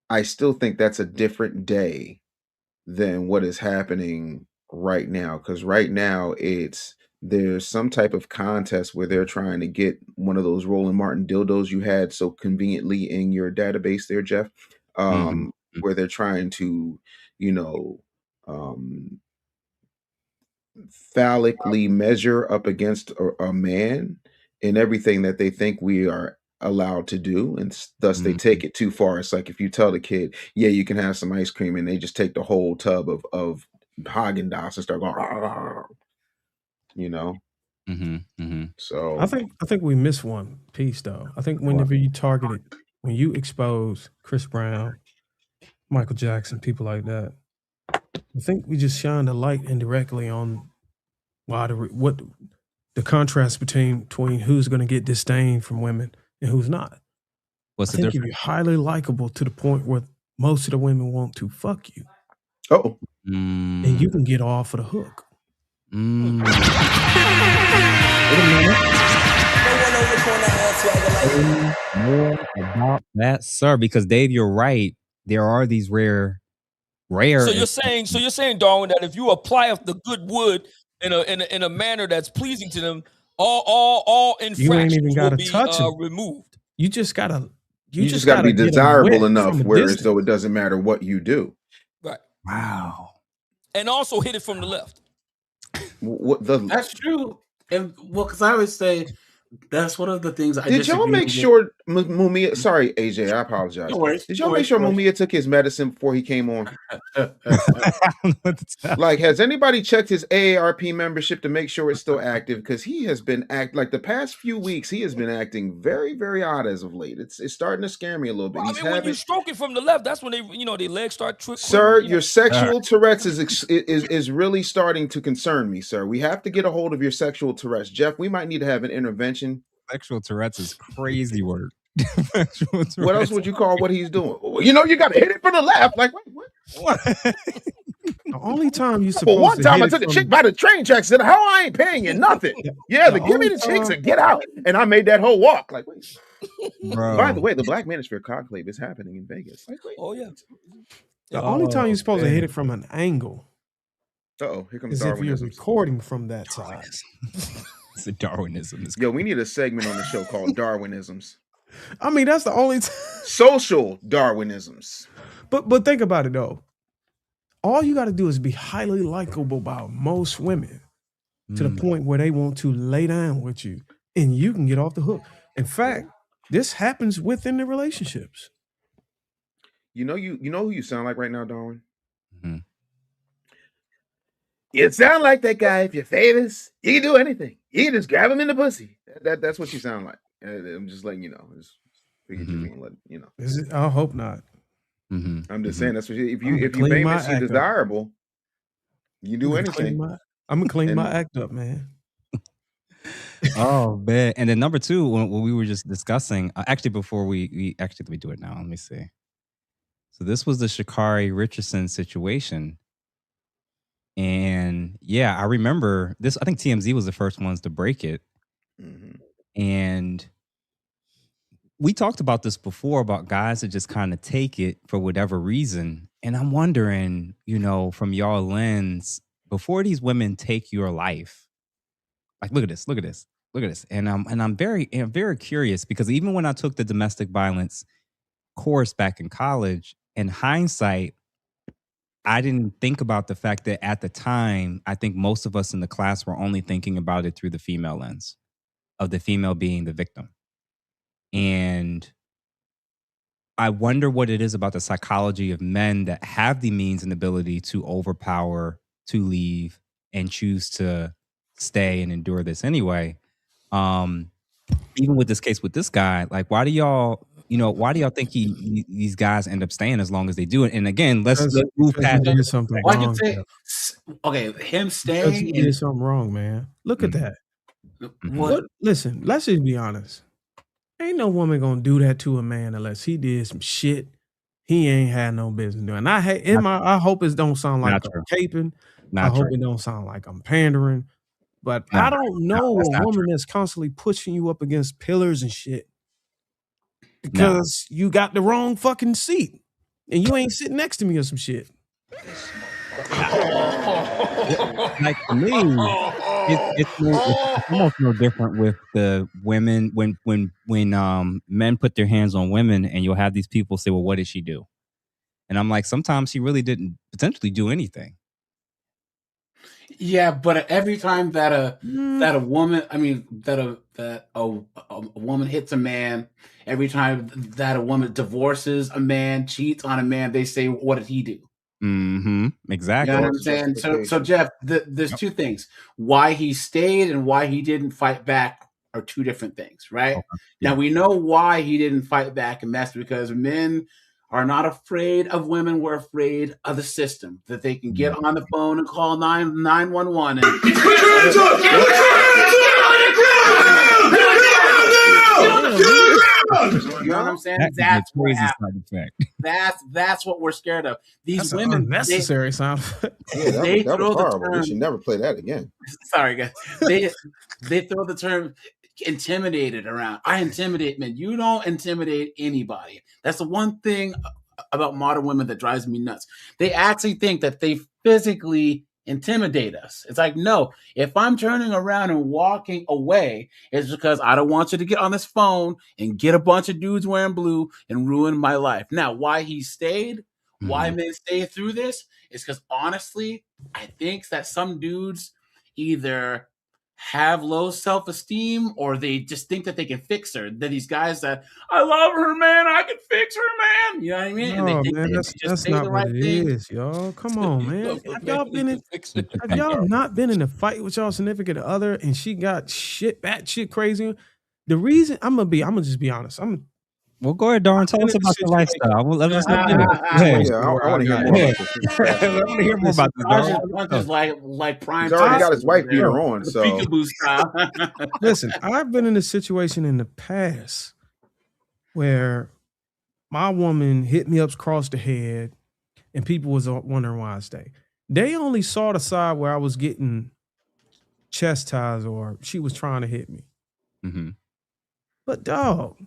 I still think that's a different day than what is happening right now. Because right now there's some type of contest where they're trying to get one of those Roland Martin dildos you had so conveniently in your database there, Jeff, where they're trying to, phallically measure up against a man in everything that they think we are allowed to do, and thus they take it too far. It's like if you tell the kid, yeah, you can have some ice cream, and they just take the whole tub of Haagen-Dazs and start going, you know. So I think we miss one piece though. I think whenever you target it, when you expose Chris Brown, Michael Jackson, people like that, I think we just shine the light indirectly on what the contrast between who's going to get disdain from women and who's not. What's I the think difference? you're highly likable to the point where most of the women want to fuck you. Oh. And you can get off of the hook. More about that, sir, because Dave, you're right. There are these rare. So you're saying, Darwin, that if you apply the good wood in a manner that's pleasing to them, all You ain't even infractions got will to be touch them. removed. You just gotta. You just got to be desirable enough, whereas though it doesn't matter what you do. Right. Wow. And also hit it from the left. That's true. And because I always say that's one of the things I Did y'all make sure Mumia? Sorry, AJ, I apologize. No worries. Did y'all make sure Mumia took his medicine before he came on? Like, has anybody checked his AARP membership to make sure it's still active? Because he has been like the past few weeks, he has been acting very, very odd as of late. It's starting to scare me a little bit. Well, I mean, when you stroke it from the left, that's when their legs start twisting. Sir, your sexual Tourette's is really starting to concern me, sir. We have to get a hold of your sexual Tourette's. Jeff, we might need to have an intervention. Sexual Tourette's is crazy word. What else would you call what he's doing? You got to hit it from the left. Like, what? The only time you supposed Well, one to time hit I it took a from- chick by the train tracks and said, "How I ain't paying you nothing." Yeah, give me only the chicks time- and get out. And I made that whole walk. Like, wait. Bro. By the way, the Black Manosphere Conclave is happening in Vegas. Like, wait. Oh yeah. The only time you're supposed to hit it from an angle Uh-oh, here comes is if you're Darwinism. recording from that side. It's a Darwinism. Yo, we need a segment on the show called Darwinisms. I mean, that's the only Social Darwinisms. But think about it though. All you got to do is be highly likable by most women to the point where they want to lay down with you, and you can get off the hook. In fact, this happens within the relationships. You know who you sound like right now, Darwin? Mhm. You sound like that guy. If you're famous, you can do anything. You can just grab him in the pussy. That's what you sound like. I'm just letting you know. Just figured you can let you know. Is it? I hope not. I'm just saying that's what if I'ma you clean my famous, you act up. desirable. You do anything. I'm gonna clean And- my act up, man. Oh man! And then number two, when we were just discussing, actually before we actually let me do it now. Let me see. So this was the Sha'Carri Richardson situation, and yeah, I remember this. I think TMZ was the first ones to break it, and we talked about this before about guys that just kind of take it for whatever reason. And I'm wondering, from your lens, before these women take your life, like, look at this. And I'm very curious because even when I took the domestic violence course back in college, in hindsight, I didn't think about the fact that at the time, I think most of us in the class were only thinking about it through the female lens of the female being the victim. And I wonder what it is about the psychology of men that have the means and ability to overpower, to leave, and choose to stay and endure this anyway. Even with this case with this guy, like, why do y'all think these guys end up staying as long as they do it? And again, let's move past You did something Why you wrong. say? Jeff. Okay, him Because staying. you did something wrong, man. Look at that. What? Listen, let's just be honest. Ain't no woman gonna do that to a man unless he did some shit he ain't had no business doing. I hope it don't sound like Not I'm true. caping. Not I hope true. it don't sound like I'm pandering. But No, I don't know that's a not woman that's constantly pushing you up against pillars and shit because you got the wrong fucking seat and you ain't sitting next to me or some shit. Like, for me, it's almost no different with the women when men put their hands on women, and you'll have these people say, well, what did she do? And I'm like, sometimes she really didn't potentially do anything. Yeah, but every time that a woman, I mean that that a woman hits a man, every time that a woman divorces a man, cheats on a man, they say, "What did he do?" Mm-hmm. Exactly. You know what I'm saying? So Jeff, there's two things: why he stayed and why he didn't fight back are two different things, right? Okay. Now we know why he didn't fight back, and that's because men are not afraid of women. We're afraid of the system, that they can get on the phone and call 911 and you know what I'm saying? That's what happened. That's what we're scared of. These women, unnecessary sound effect. Yeah, they that throw was the horrible. We term. should never play that again. Sorry, guys. They throw the term intimidated around. I intimidate men. You don't intimidate anybody. That's the one thing about modern women that drives me nuts. They actually think that they physically intimidate us. It's like, no, if I'm turning around and walking away, it's because I don't want you to get on this phone and get a bunch of dudes wearing blue and ruin my life. Now, why he stayed, why men stay through this, is because honestly, I think that some dudes either have low self-esteem or they just think that they can fix her. They're these guys that, I love her, man, I can fix her, man. You know what I mean? No, And they think man, they that's just say not the what right it thing. is, y'all. Come on, man. Have y'all not been in a fight with y'all significant other and she got batshit crazy? The reason I'm gonna just be honest. Well, go ahead, Darn. Tell us about your lifestyle. Let's Yeah, I want to hear more about this. I want to hear more about this. Punches like prime. He's already got his wife beater on, The so peekaboo style. Listen, I've been in a situation in the past where my woman hit me up across the head and people was wondering why I stayed. They only saw the side where I was getting chastised or she was trying to hit me. Mm-hmm. But dog,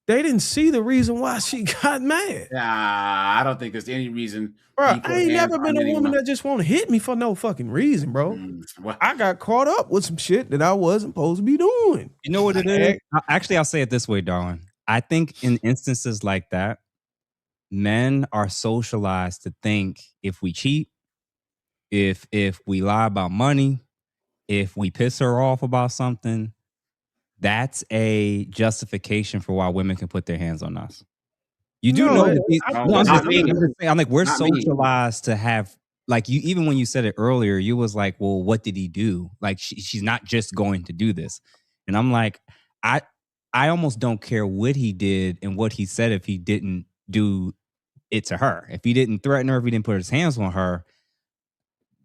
they didn't see the reason why she got mad. Nah, I don't think there's any reason. Bro, I ain't never been a woman that just want to hit me for no fucking reason, bro. I got caught up with some shit that I wasn't supposed to be doing. You know what it is? Actually, I'll say it this way, Darwin. I think in instances like that, men are socialized to think if we cheat, if we lie about money, if we piss her off about something, that's a justification for why women can put their hands on us. You do know that I'm like, we're socialized to have, like, you, even when you said it earlier, you was like, well, what did he do? Like, she's not just going to do this. And I'm like, I almost don't care what he did and what he said if he didn't do it to her. If he didn't threaten her, if he didn't put his hands on her.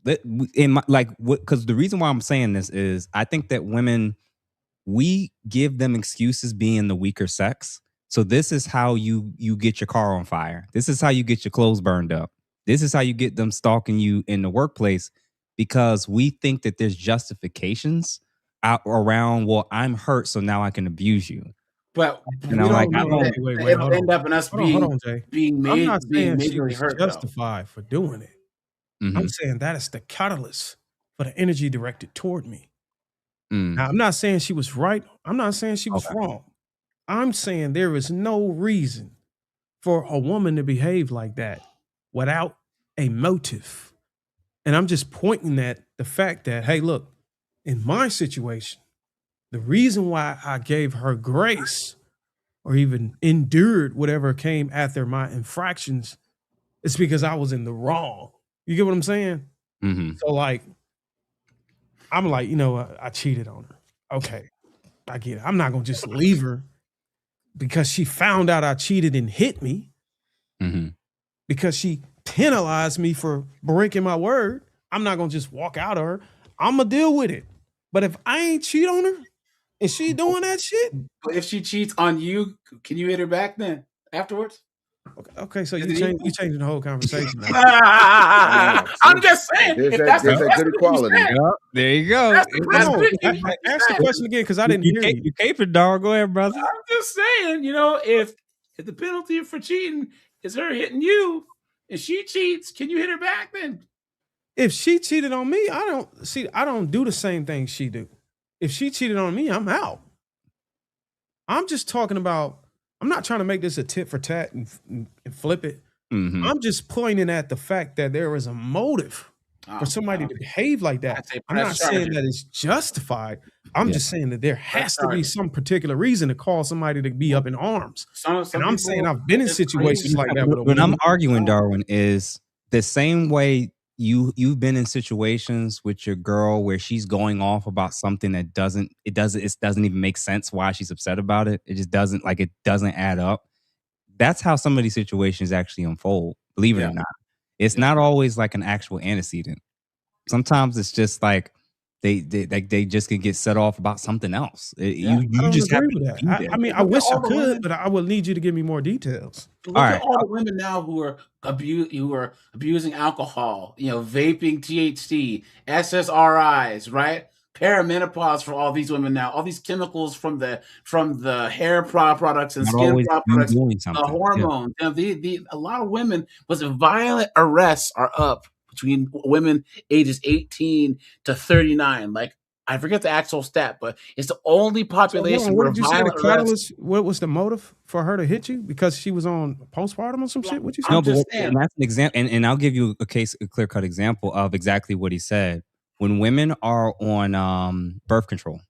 Because the reason why I'm saying this is I think that women, we give them excuses being the weaker sex. So this is how you get your car on fire. This is how you get your clothes burned up. This is how you get them stalking you in the workplace, because we think that there's justifications out around, well, I'm hurt, so now I can abuse you. But wait, it'll end up in us being made, I'm not saying she majorly was hurt. justified for doing it. Mm-hmm. I'm saying that is the catalyst for the energy directed toward me. Mm. Now, I'm not saying she was right. I'm not saying she was wrong. I'm saying there is no reason for a woman to behave like that without a motive. And I'm just pointing at the fact that, hey, look, in my situation, the reason why I gave her grace or even endured whatever came after my infractions is because I was in the wrong. You get what I'm saying? Mm-hmm. So like, I'm like, I cheated on her. Okay, I get it. I'm not going to just leave her because she found out I cheated and hit me, because she penalized me for breaking my word. I'm not going to just walk out of her. I'm going to deal with it. But if I ain't cheat on her and she doing that shit. But if she cheats on you, can you hit her back then afterwards? Okay, so you changing the whole conversation now. I'm just saying. There's if that that's good equality. There you go. Ask the question again, because I didn't hear you. You capered, dog. Go ahead, brother. I'm just saying, if the penalty for cheating is her hitting you and she cheats, can you hit her back then? If she cheated on me, I don't do the same thing she do. If she cheated on me, I'm out. I'm just talking about, I'm not trying to make this a tit for tat and flip it. Mm-hmm. I'm just pointing at the fact that there is a motive for somebody to behave like that. I'd say I'm not press saying charges. that it's justified. I'm just saying that there has to be charges. some particular reason to call somebody to be up in arms. Some And I'm saying I've been in it's situations crazy. like that with a What I'm woman. arguing, Darwin, is the same way you've been in situations with your girl where she's going off about something that doesn't even make sense why she's upset about it. It just doesn't add up. That's how some of these situations actually unfold, believe it or not. It's not always like an actual antecedent. Sometimes it's just like they just can get set off about something else. You I don't just agree happen with to that. be there. I mean, I wish I could, but I would need you to give me more details. Look at all the women now who are abusing alcohol, vaping THC, SSRIs, right? Perimenopause for all these women now. All these chemicals from the hair products and Not skin always products, doing the something. hormones. A lot of women, violent arrests are up between women ages 18 to 39. Like, I forget the actual stat, but it's the only population what where did you say the violent arrests. catalyst? What was the motive for her to hit you? Because she was on postpartum or some shit? What you say? No, but and that's an example, and I'll give you a clear-cut example of exactly what he said. When women are on birth control,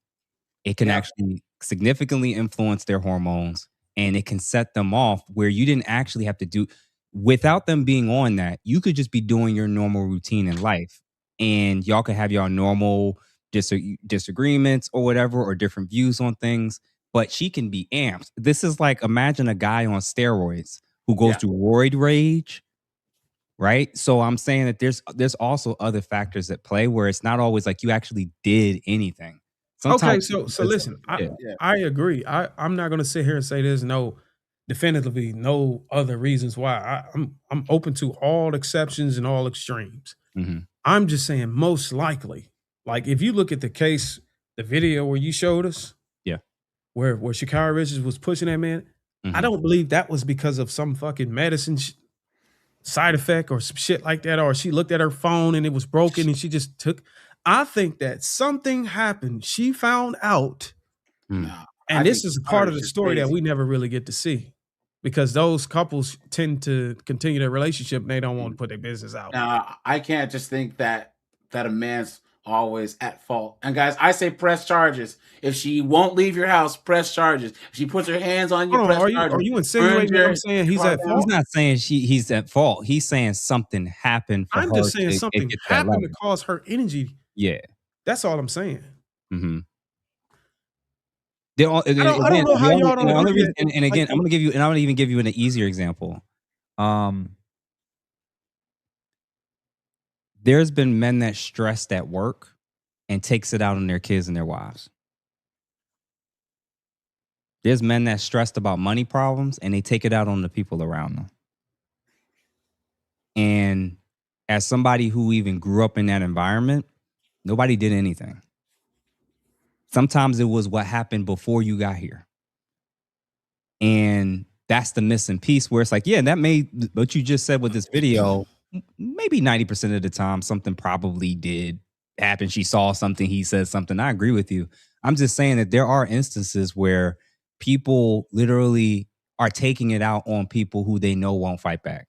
it can actually significantly influence their hormones, and it can set them off where you didn't actually have to do. Without them being on that, you could just be doing your normal routine in life, and y'all could have your normal disagreements or whatever, or different views on things. But she can be amped. This is like, imagine a guy on steroids who goes through roid rage, right? So I'm saying that there's also other factors at play where it's not always like you actually did anything. Sometimes So listen, I agree. I'm not going to sit here and say there's definitively no other reasons why. I'm open to all exceptions and all extremes. I'm just saying most likely, like if you look at the case, the video where you showed us, where Sha'Carri Richards was pushing that man, I don't believe that was because of some fucking medicine side effect or some shit like that, or she looked at her phone and it was broken and she just took. I think that something happened. She found out, and this is a part of the story that we never really get to see, because those couples tend to continue their relationship and they don't want to put their business out. Now, I can't just think that a man's always at fault. And guys, I say press charges. If she won't leave your house, press charges. If she puts her hands on you, press charges. Are you insinuating that I'm saying he's at fault? He's not saying he's at fault. He's saying something happened for her. I'm just saying to something get that happened to level. cause her energy. Yeah. That's all I'm saying. Mm-hmm. I don't know how y'all don't agree that- and again, I'm gonna even give you an easier example. There's been men that stressed at work and takes it out on their kids and their wives. There's men that stressed about money problems and they take it out on the people around them. And as somebody who even grew up in that environment, nobody did anything. Sometimes it was what happened before you got here. And that's the missing piece where it's like, yeah, that made what you just said with this video, maybe 90% of the time, something probably did happen. She saw something, he said something. I agree with you. I'm just saying that there are instances where people literally are taking it out on people who they know won't fight back.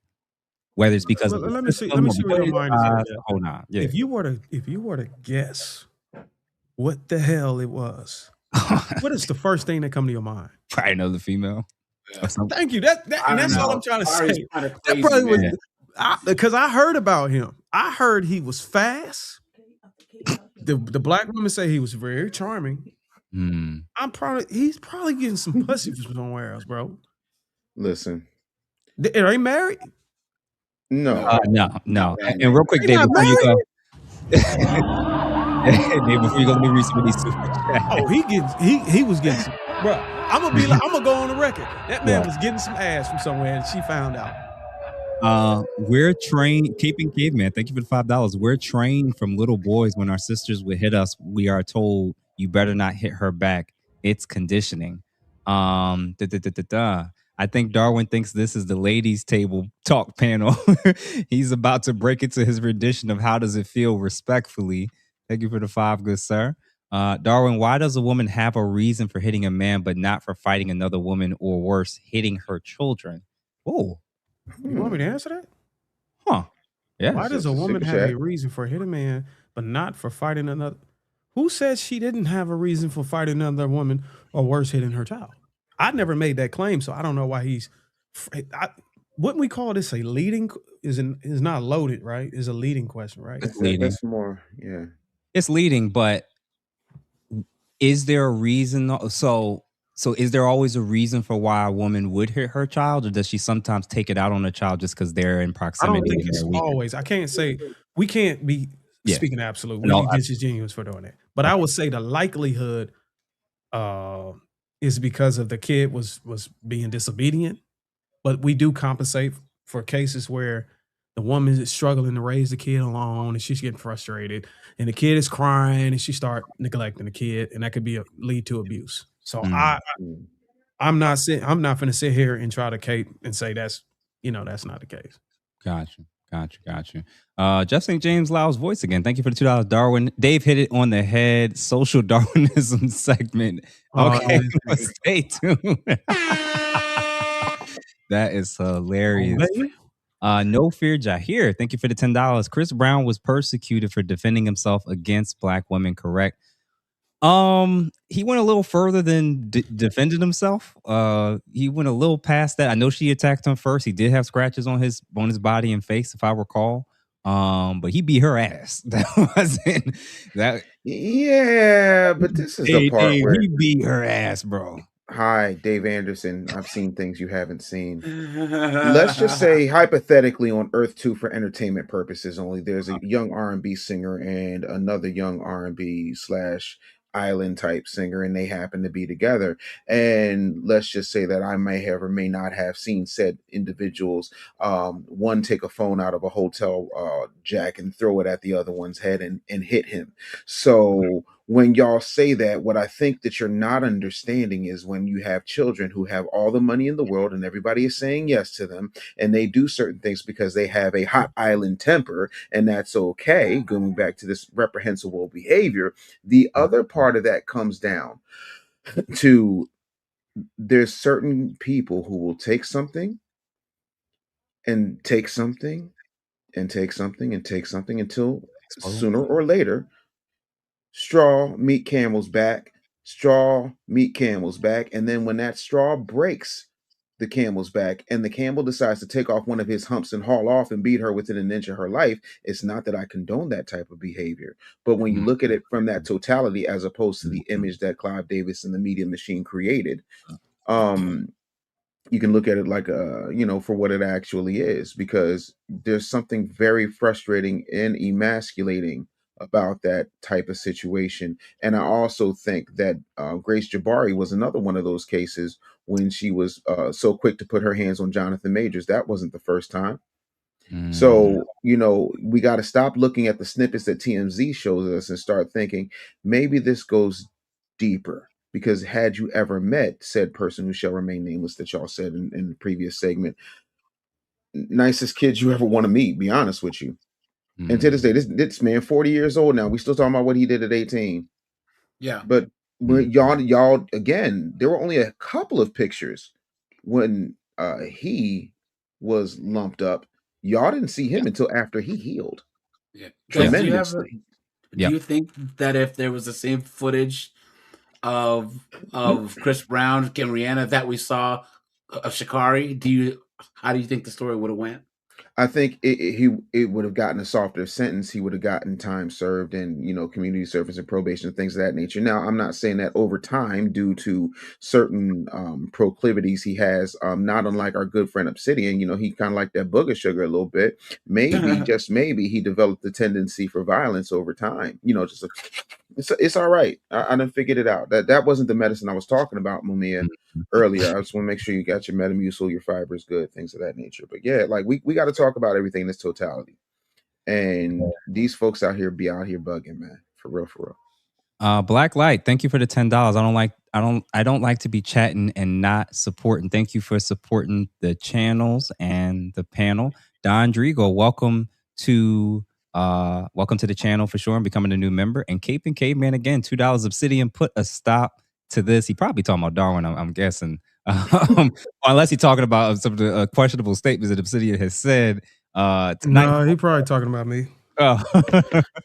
Whether it's because let me see where your mind is at. Hold on. Yeah. If you were to guess what the hell it was, what is the first thing that come to your mind? Probably another female. Thank you. That's all I'm trying to say. That Probably was, because I heard about him. I heard he was fast. The black women say he was very charming. He's probably getting some pussy from somewhere else, bro. Listen. Are they married? No. No. And real quick, Dave, before you go. Dave, before you go, let me read some of these super chats. Oh, he was getting some, bro. I'm gonna go on the record. That man was getting some ass from somewhere and she found out. We're trained, Keeping Caveman, thank you for the $5. We're trained from little boys when our sisters would hit us, we are told you better not hit her back. It's conditioning. I think Darwin thinks this is the ladies' table talk panel. He's about to break into his rendition of How Does It Feel Respectfully. Thank you for the $5, good sir. Darwin, why does a woman have a reason for hitting a man, but not for fighting another woman, or worse, hitting her children? Oh, you want me to answer that? Huh. Yeah. Why does a woman Super have chat. a reason for hitting a man, but not for fighting another? Who said she didn't have a reason for fighting another woman or worse, hitting her child? I never made that claim, so I don't know why he's. Wouldn't we call this a leading? Is not loaded, right? Is a leading question, right? It's leading. That's more, yeah. It's leading, but is there a reason? So is there always a reason for why a woman would hit her child, or does she sometimes take it out on the child just because they're in I proximity? don't think it's always. I can't say we can't be speaking absolute. We No, be disingenuous for doing that. But I would say the likelihood is because of the kid was being disobedient. But we do compensate for cases where the woman is struggling to raise the kid alone and she's getting frustrated and the kid is crying and she start neglecting the kid, and that could be lead to abuse. So I'm not going to sit here and try to cape and say that's not the case. Gotcha. Jeff St. James Lyle's voice again. Thank you for the $2. Darwin. Dave hit it on the head. Social Darwinism segment. Okay, stay tuned. That is hilarious. No Fear Jahir. Thank you for the $10. Chris Brown was persecuted for defending himself against black women, correct? He went a little further than defended himself. He went a little past that. I know she attacked him first. He did have scratches on his body and face, if I recall. But he beat her ass. That wasn't that. Yeah, but this is the part where he beat her ass, bro. Hi, Dave Anderson. I've seen things you haven't seen. Let's just say, hypothetically, on Earth 2 for entertainment purposes only, there's a young R&B singer and another young R&B / island type singer, and they happen to be together. And let's just say that I may have or may not have seen said individuals, one take a phone out of a hotel jack and throw it at the other one's head and hit him. So when y'all say that, what I think that you're not understanding is when you have children who have all the money in the world and everybody is saying yes to them, and they do certain things because they have a hot island temper, and that's okay, going back to this reprehensible behavior. The other part of that comes down to there's certain people who will take something and take something and take something and take something until sooner or later, straw meet camel's back, and then when that straw breaks the camel's back and the camel decides to take off one of his humps and haul off and beat her within an inch of her life, it's not that I condone that type of behavior. But when you look at it from that totality, as opposed to the image that Clive Davis and the media machine created, you can look at it like for what it actually is, because there's something very frustrating and emasculating about that type of situation. And I also think that Grace Jabari was another one of those cases when she was so quick to put her hands on Jonathan Majors. That wasn't the first time. So, we got to stop looking at the snippets that TMZ shows us and start thinking maybe this goes deeper. Because had you ever met said person who shall remain nameless that y'all said in the previous segment, nicest kids you ever want to meet, be honest with you. And to this day, this man 40 years old now, we still talking about what he did at 18. Yeah. But y'all again, there were only a couple of pictures when he was lumped up. Y'all didn't see him until after he healed. Yeah. Tremendously. Do you think that if there was the same footage of Chris Brown and Rihanna that we saw of Sha'Carri, how do you think the story would have went? I think it would have gotten a softer sentence. He would have gotten time served and community service and probation and things of that nature. Now, I'm not saying that over time, due to certain proclivities he has, not unlike our good friend Obsidian, he kind of like that booger sugar a little bit. Maybe just maybe he developed the tendency for violence over time. It's all right. I done figured it out. That wasn't the medicine I was talking about, Mumia, earlier. I just want to make sure you got your Metamucil, your fiber is good, things of that nature. But yeah, like we got to talk about everything in its totality. And these folks out here be out here bugging, man. For real. Black Light, thank you for the $10. I don't like to be chatting and not supporting. Thank you for supporting the channels and the panel. Don Drigo, welcome to the channel for sure and becoming a new member. And Cape and Caveman again, $2. Obsidian, put a stop to this. He probably talking about Darwin, I'm guessing. Unless he's talking about some of the questionable statements that Obsidian has said. Tonight. No, he probably talking about me. Oh.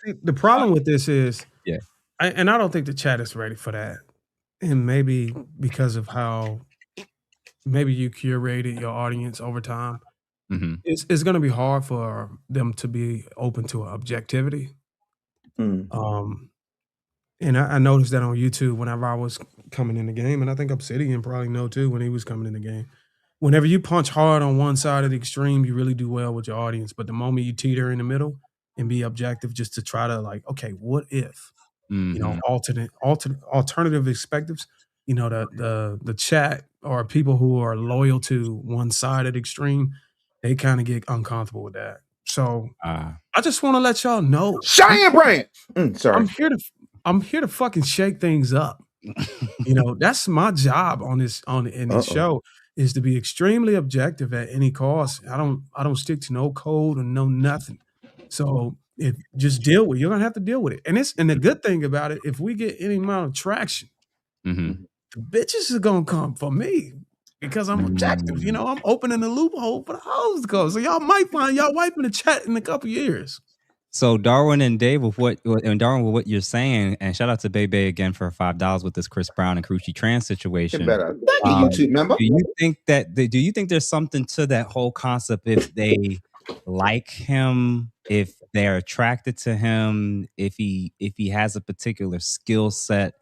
See, the problem with this is, Yeah. and I don't think the chat is ready for that. And maybe because of how maybe you curated your audience over time, it's going to be hard for them to be open to objectivity. And I noticed that on YouTube whenever I was coming in the game, and I think Obsidian probably know too when he was coming in the game. Whenever you punch hard on one side of the extreme, you really do well with your audience. But the moment you teeter in the middle and be objective, just to try to like, okay, what if? You know, alternative perspectives. You know, the chat or people who are loyal to one side of the extreme, they kind of get uncomfortable with that. So I just want to let y'all know. Cheyenne Brain. Sorry. I'm here to fucking shake things up. You know, that's my job in this show, is to be extremely objective at any cost. I don't stick to no code or no nothing. So if just deal with it, you're gonna have to deal with it. And the good thing about it, if we get any amount of traction, the bitches are gonna come for me because I'm objective. You know, I'm opening the loophole for the hoes to go. So y'all might find y'all wife in the chat in a couple years. So Darwin and Dave, with what you're saying, and shout out to Bebe again for $5 with this Chris Brown and Karuchi Trans situation. Thank you, YouTube member. Do you think there's something to that whole concept if they like him, if they're attracted to him, if he has a particular skill set,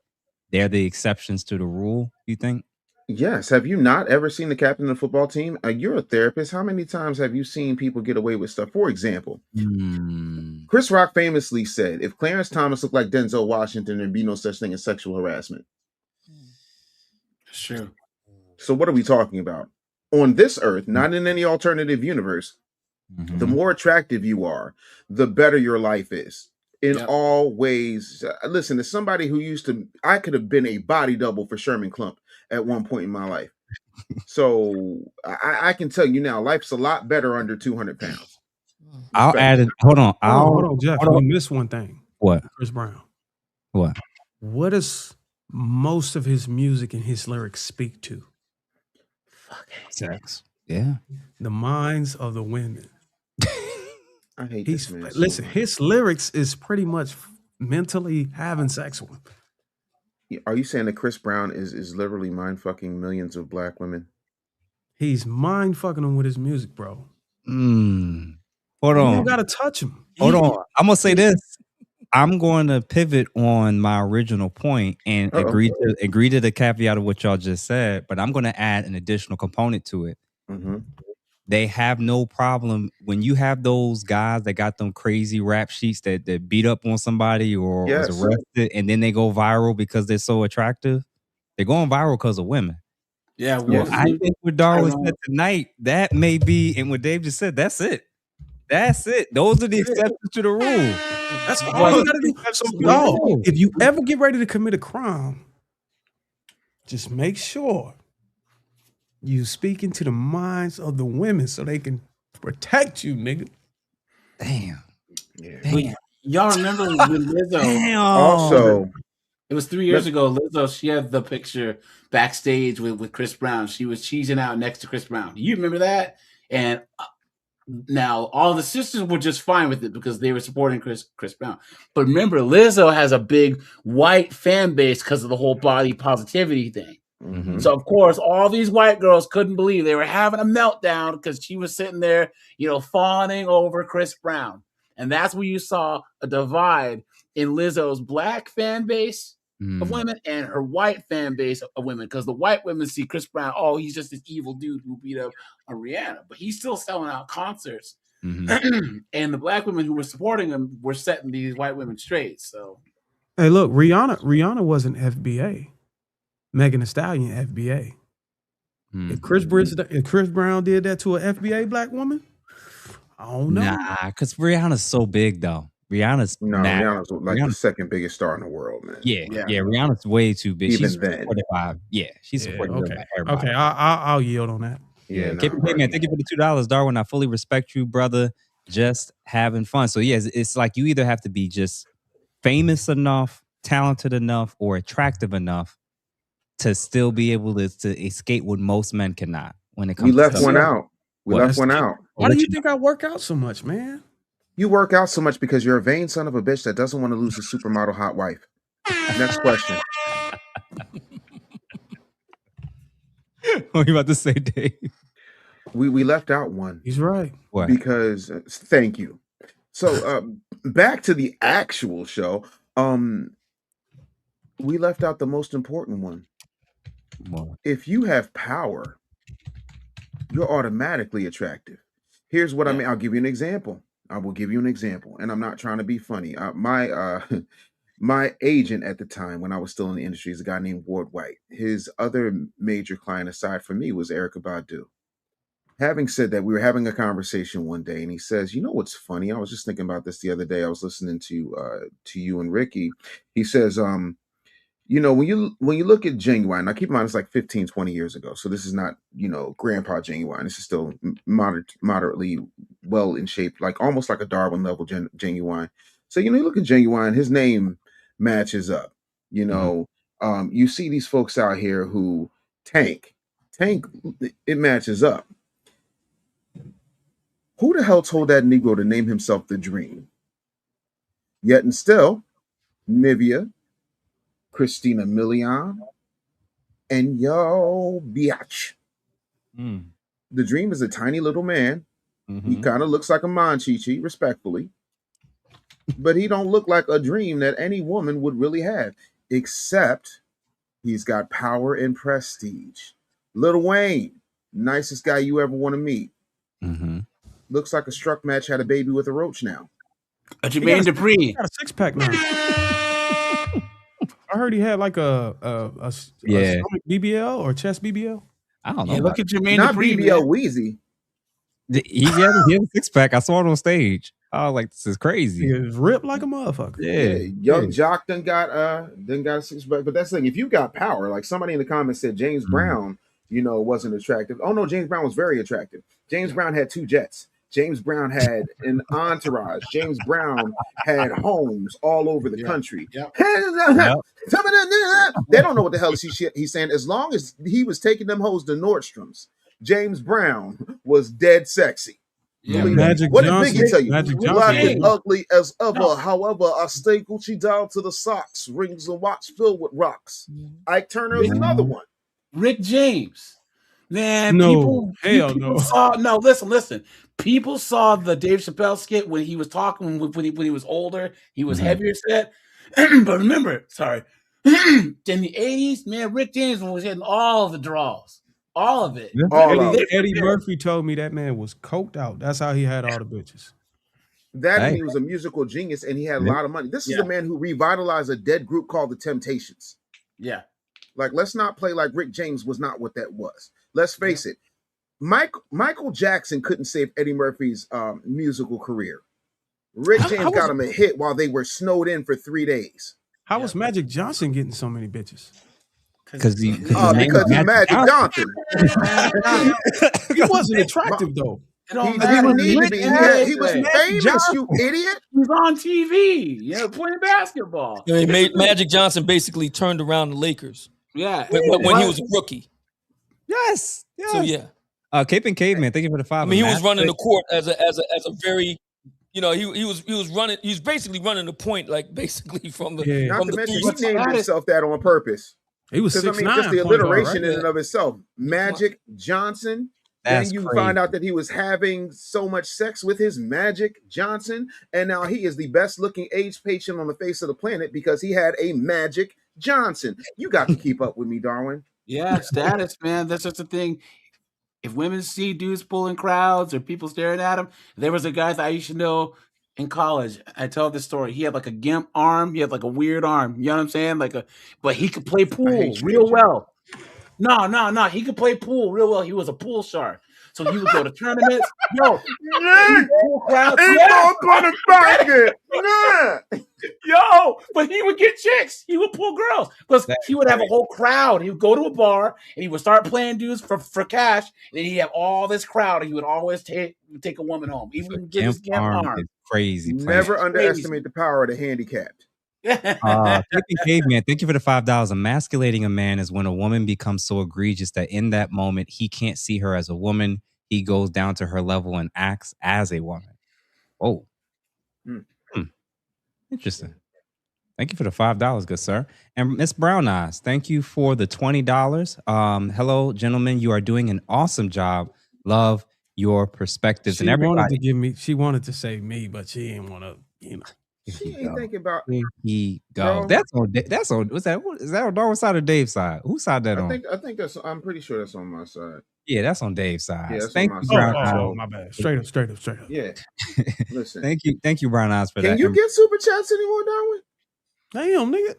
they're the exceptions to the rule, you think? Yes. Have you not ever seen the captain of the football team? You're a therapist. How many times have you seen people get away with stuff? For example, Chris Rock famously said, if Clarence Thomas looked like Denzel Washington, there'd be no such thing as sexual harassment. Sure. So what are we talking about? On this earth, not in any alternative universe, the more attractive you are, the better your life is. In all ways. Listen, as somebody who I could have been a body double for Sherman Klump at one point in my life. So I can tell you now, life's a lot better under 200 pounds. I'll add it. Hold on, Jeff. You missed one thing. What? Chris Brown. What? What does most of his music and his lyrics speak to? Sex. Yeah. The minds of the women. I hate this man. Listen, his lyrics is pretty much mentally having sex with him. Are you saying that Chris Brown is literally mind fucking millions of black women? He's mind fucking them with his music, bro. Hold You on. don't gotta touch him. Hold on. I'm gonna say this. I'm going to pivot on my original point and agree to the caveat of what y'all just said, but I'm going to add an additional component to it. They have no problem when you have those guys that got them crazy rap sheets that beat up on somebody or was arrested, and then they go viral because they're so attractive. They're going viral because of women. Yeah, I think what Darwin said tonight, that may be, and what Dave just said, that's it. That's it. Those are the exceptions to the rule. That's all you gotta do. So, dog, if you ever get ready to commit a crime, just make sure you speaking to the minds of the women so they can protect you, nigga. Damn. Y'all remember when Lizzo? Damn. Also, it was 3 years ago. Lizzo, she had the picture backstage with Chris Brown. She was cheesing out next to Chris Brown. You remember that? And now all the sisters were just fine with it because they were supporting Chris Brown. But remember, Lizzo has a big white fan base because of the whole body positivity thing. So of course, all these white girls couldn't believe they were having a meltdown because she was sitting there, fawning over Chris Brown. And that's where you saw a divide in Lizzo's black fan base of women and her white fan base of women. Because the white women see Chris Brown, oh, he's just this evil dude who beat up on Rihanna, but he's still selling out concerts. And the black women who were supporting him were setting these white women straight. So, hey, look, Rihanna wasn't FBA. Megan Thee Stallion FBA. If Chris Brown did that to an FBA black woman, I don't know. Nah, because Rihanna's so big though. Rihanna's like the second biggest star in the world, man. Yeah. Rihanna's way too big. Even she's then, she's supported by everybody. Okay, I'll yield on that. Man, thank you for the $2, Darwin. I fully respect you, brother. Just having fun. So yes, it's like you either have to be just famous enough, talented enough, or attractive enough to still be able to escape what most men cannot when it comes we left to one out. We left one out. Why do you think I work out so much, man? You work out so much because you're a vain son of a bitch that doesn't want to lose a supermodel hot wife. Next question. What are you about to say, Dave? We left out one. He's right. What? Because thank you. So back to the actual show. We left out the most important one. What? If you have power, you're automatically attractive. Here's what I mean. I'll give you an example. I will give you an example, and I'm not trying to be funny. My agent at the time, when I was still in the industry, is a guy named Ward White. His other major client, aside from me, was Erykah Badu. Having said that, we were having a conversation one day, and he says, "You know what's funny? I was just thinking about this the other day. I was listening to you and Ricky." He says, you know, when you look at Genuine, now keep in mind it's like 15, 20 years ago. So this is not, you know, grandpa Genuine. This is still moderately well in shape, like almost like a Darwin level Genuine. So, you know, you look at Genuine, his name matches up. You know, you see these folks out here who Tank, it matches up. Who the hell told that Negro to name himself the Dream? Yet and still, Nivea, Christina Milian, and yo biatch. The Dream is a tiny little man. He kind of looks like a Monchichi, respectfully, but he don't look like a dream that any woman would really have, except he's got power and prestige. Lil Wayne, nicest guy you ever want to meet. Looks like a struck match had a baby with a roach now. Jermaine Dupri. He got a six-pack now. I heard he had like a stomach BBL or chest BBL. I don't know. Yeah, look at Jermaine Not Dupri, BBL man. Wheezy. He had a six-pack. I saw it on stage. I was like, this is crazy. He is ripped like a motherfucker. Yeah. Young Jock done got a six-pack. But that's the thing. If you got power, like somebody in the comments said James Brown, you know, wasn't attractive. Oh no, James Brown was very attractive. James Brown had 2 jets. James Brown had an entourage. James Brown had homes all over the country. They don't know what the hell he's saying. As long as he was taking them hoes to Nordstrom's, James Brown was dead sexy. Magic What did Johnson. Biggie tell you? Magic Black Johnson. and ugly as ever. However, I stay Gucci down to the socks. Rings and watch filled with rocks. Ike Turner is another one. Rick James. Man, No, hell people no. saw, listen. People saw the Dave Chappelle skit when he was talking when he was older. He was heavier set. But remember, in the 80s, man, Rick James was hitting all of the draws. All of it. Eddie Murphy told me that man was coked out. That's how he had all the bitches. And he was a musical genius and he had a lot of money. This is a man who revitalized a dead group called the Temptations. Yeah. Like, let's not play like Rick James was not what that was. Let's face it. Michael Jackson couldn't save Eddie Murphy's musical career. Rick James got him a hit while they were snowed in for 3 days. How was Magic Johnson getting so many bitches? Because he's Magic Johnson. He wasn't attractive though. He didn't need to be. He was famous, you idiot. He was on TV, playing basketball. I mean, Magic Johnson basically turned around the Lakers. Yeah. When he was a rookie. Yes. So yeah. Cape and Caveman, thank you for the 5. I mean, he was running the court as a very, he was running. He was basically running the point, like basically from the. Not from to the mention, three- he named himself that on purpose. He was 6'9", just the point guard, alliteration right? in and of itself. Magic Johnson. That's then you crazy. find out that he was having so much sex with his Magic Johnson, and now he is the best looking AIDS patient on the face of the planet because he had a Magic Johnson. You got to keep up with me, Darwin. Yeah, status, man. That's just the thing. If women see dudes pulling crowds or people staring at him, there was a guy that I used to know in college. I tell this story. He had like a gimp arm. He had like a weird arm. You know what I'm saying? But he could play pool real well. No. He could play pool real well. He was a pool shark. So he would go to tournaments. But he would get chicks. He would pull girls. Because he would have a whole crowd. He would go to a bar and he would start playing dudes for cash. And then he'd have all this crowd and he would always take a woman home. He wouldn't get his gimp arm. Is crazy. Never underestimate the power of the handicapped. Caveman, thank you for the $5. Emasculating a man is when a woman becomes so egregious that in that moment he can't see her as a woman. he goes down to her level and acts as a woman. Oh, interesting. Thank you for the $5, good sir. And Miss Brown Eyes, thank you for the $20. Hello, gentlemen. You are doing an awesome job. Love your perspectives. She And everybody, wanted to give me. She wanted to say me, but she didn't want to. She ain't thinking about. Here he go. Bro. That's on. That's on. What's that? Is that on Darwin's side or Dave's side? Whose side that on? I think that's. I'm pretty sure that's on my side. Yeah, that's on Dave's side. Yeah, that's Thank on you, my Brown side. Eyes. Oh, my bad. Straight up. Yeah. Listen. Thank you, Brown Eyes, for that. Can you get super chats anymore, Darwin? Damn, nigga.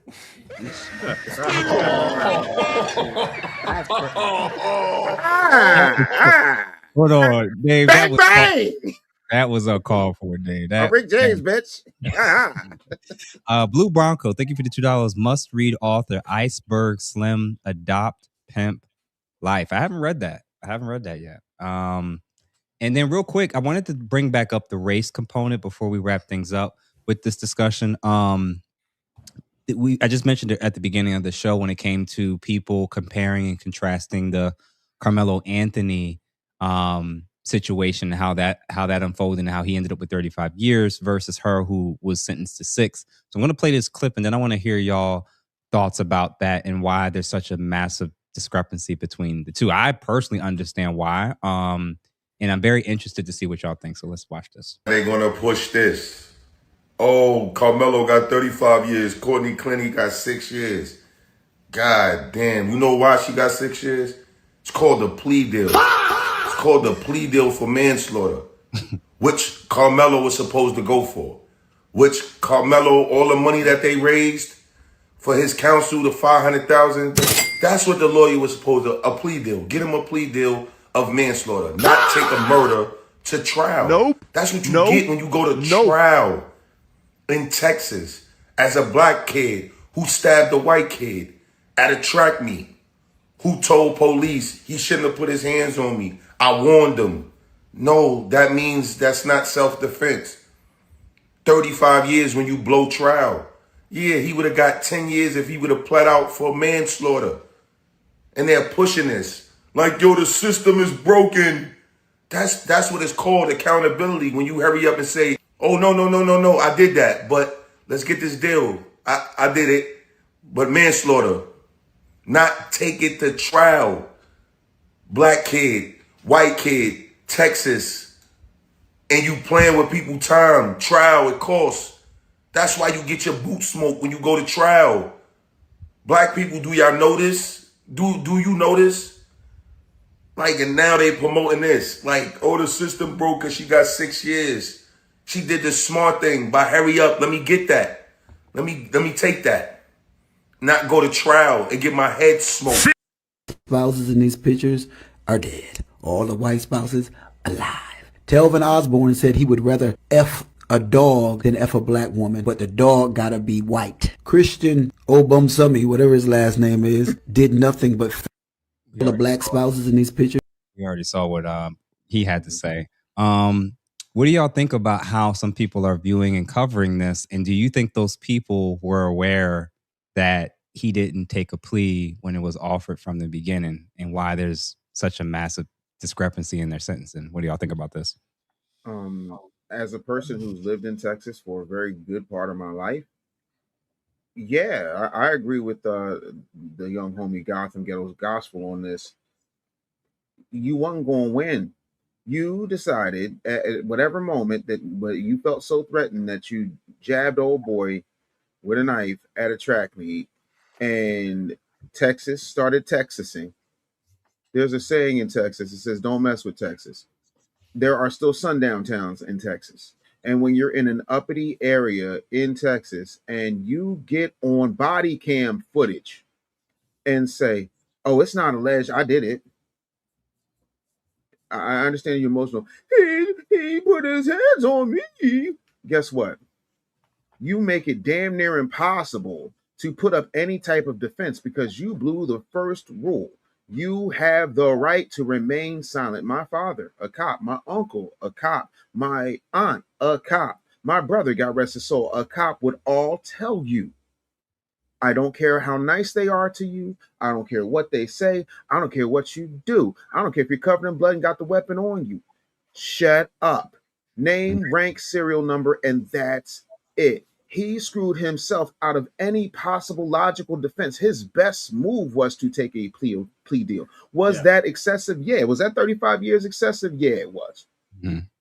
Hold on, Dave. Bang, bang! That was a call for Dave. I'm Rick James, bitch. Blue Bronco, thank you for the $2. Must read author Iceberg Slim Adopt Pimp Life. I haven't read that yet. And then real quick, I wanted to bring back up the race component before we wrap things up with this discussion. I just mentioned it at the beginning of the show when it came to people comparing and contrasting the Carmelo Anthony situation, how that unfolded and how he ended up with 35 years versus her who was sentenced to 6. So I'm going to play this clip and then I want to hear y'all thoughts about that and why there's such a massive discrepancy between the two. I personally understand why. And I'm very interested to see what y'all think. So let's watch this. They're going to push this. Oh, Carmelo got 35 years. Courtney Clenney got 6 years. God damn. You know why she got 6 years? It's called the plea deal. It's called the plea deal for manslaughter, which Carmelo was supposed to go for. Which Carmelo, all the money that they raised for his counsel, the $500,000, that's what the lawyer was supposed to, a plea deal. Get him a plea deal of manslaughter, not take a murder to trial. Nope. That's what you get when you go to trial in Texas as a black kid who stabbed a white kid at a track meet, who told police he shouldn't have put his hands on me. I warned him. No, that means that's not self-defense. 35 years when you blow trial. Yeah, he would have got 10 years if he would have pled out for manslaughter. And they're pushing this. Like, yo, the system is broken. That's what it's called, accountability, when you hurry up and say, oh, no, I did that, but let's get this deal. I did it, but manslaughter, not take it to trial. Black kid, white kid, Texas, and you playing with people time. Trial, it costs. That's why you get your boot smoked when you go to trial. Black people, do y'all notice? Do you notice? Like, and now they promoting this. Like, oh, the system broke because she got 6 years. She did the smart thing by hurry up. Let me get that. Let me take that. Not go to trial and get my head smoked. Spouses in these pictures are dead. All the white spouses alive. Telvin Osborne said he would rather F a dog than F a black woman, but the dog gotta be white. Christian Obumsumi, whatever his last name is, did nothing but all the black spouses in these pictures. We already saw what he had to say. What do y'all think about how some people are viewing and covering this? And do you think those people were aware that he didn't take a plea when it was offered from the beginning, and why there's such a massive discrepancy in their sentencing? What do y'all think about this? As a person who's lived in Texas for a very good part of my life, yeah, I agree with the young homie Gotham Ghetto's Gospel on this. You wasn't going to win. You decided at whatever moment that you felt so threatened that you jabbed old boy with a knife at a track meet, and Texas started Texasing. There's a saying in Texas, it says, don't mess with Texas. There are still sundown towns in Texas. And when you're in an uppity area in Texas and you get on body cam footage and say, oh, it's not alleged, I did it. I understand you're emotional. He put his hands on me. Guess what? You make it damn near impossible to put up any type of defense because you blew the first rule. You have the right to remain silent. My father, a cop. My uncle, a cop. My aunt, a cop. My brother, God rest his soul, a cop would all tell you, I don't care how nice they are to you. I don't care what they say. I don't care what you do. I don't care if you're covered in blood and got the weapon on you. Shut up. Name, rank, serial number, and that's it. He screwed himself out of any possible logical defense. His best move was to take a plea deal. Was that excessive? Yeah. Was that 35 years excessive? Yeah, it was.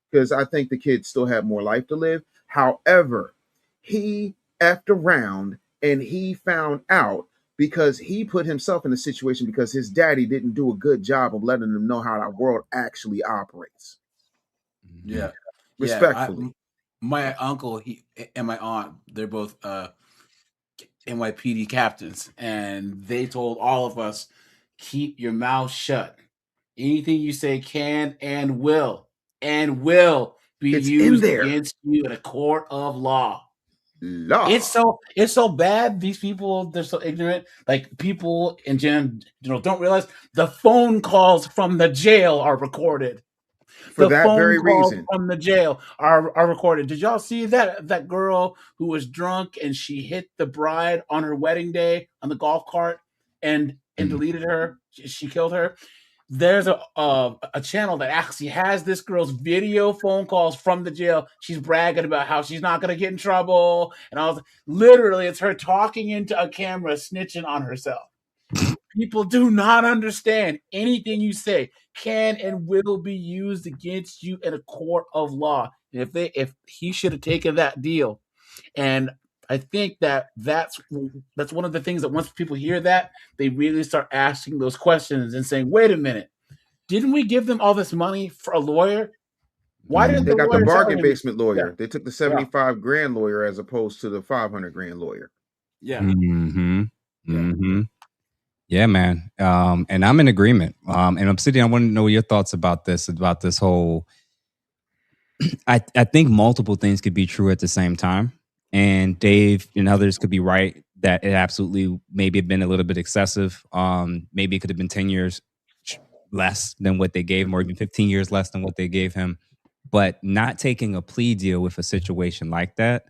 Because I think the kid still had more life to live. However, he effed around and he found out because he put himself in a situation because his daddy didn't do a good job of letting him know how our world actually operates. Yeah. Respectfully. My uncle and my aunt, they're both NYPD captains, and they told all of us, keep your mouth shut. Anything you say can and will be used against you in a court of law. It's so bad. These people, they're so ignorant. Like, people in general don't realize the phone calls from the jail are recorded. For that very reason. From the jail are recorded. Did y'all see that girl who was drunk and she hit the bride on her wedding day on the golf cart and deleted her? She killed her. There's a channel that actually has this girl's video phone calls from the jail. She's bragging about how she's not gonna get in trouble, and literally it's her talking into a camera, snitching on herself. People do not understand anything you say can and will be used against you in a court of law. And if he should have taken that deal, and I think that's one of the things that once people hear that, they really start asking those questions and saying, "Wait a minute, didn't we give them all this money for a lawyer? Why didn't they got the lawyer bargain tell him?" basement lawyer? They took the 75 grand lawyer as opposed to the 500 grand lawyer. Yeah. Yeah, man. And I'm in agreement. And Obsidian, I want to know your thoughts about this whole. I think multiple things could be true at the same time. And Dave and others could be right that it absolutely maybe have been a little bit excessive. Maybe it could have been 10 years less than what they gave him, or even 15 years less than what they gave him. But not taking a plea deal with a situation like that,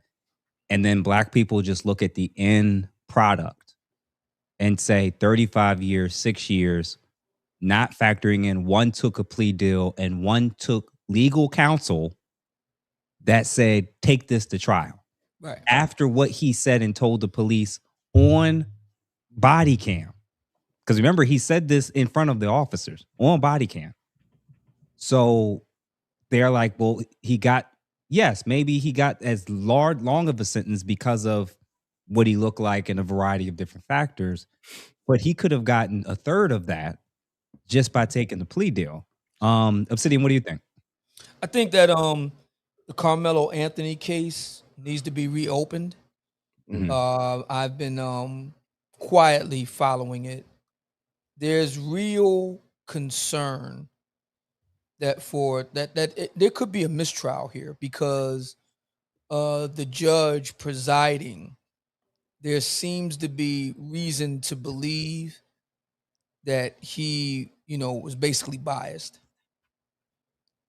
and then black people just look at the end product and say 35 years, 6 years, not factoring in one took a plea deal and one took legal counsel that said, take this to trial. Right. After what he said and told the police on body cam. Because remember, he said this in front of the officers on body cam. So they're like, well, maybe he got as long of a sentence because of what he looked like and a variety of different factors, but he could have gotten a third of that just by taking the plea deal. Obsidian, what do you think? I think that the Carmelo Anthony case needs to be reopened. I've been quietly following it. There's real concern that there could be a mistrial here because the judge presiding, there seems to be reason to believe that he, was basically biased.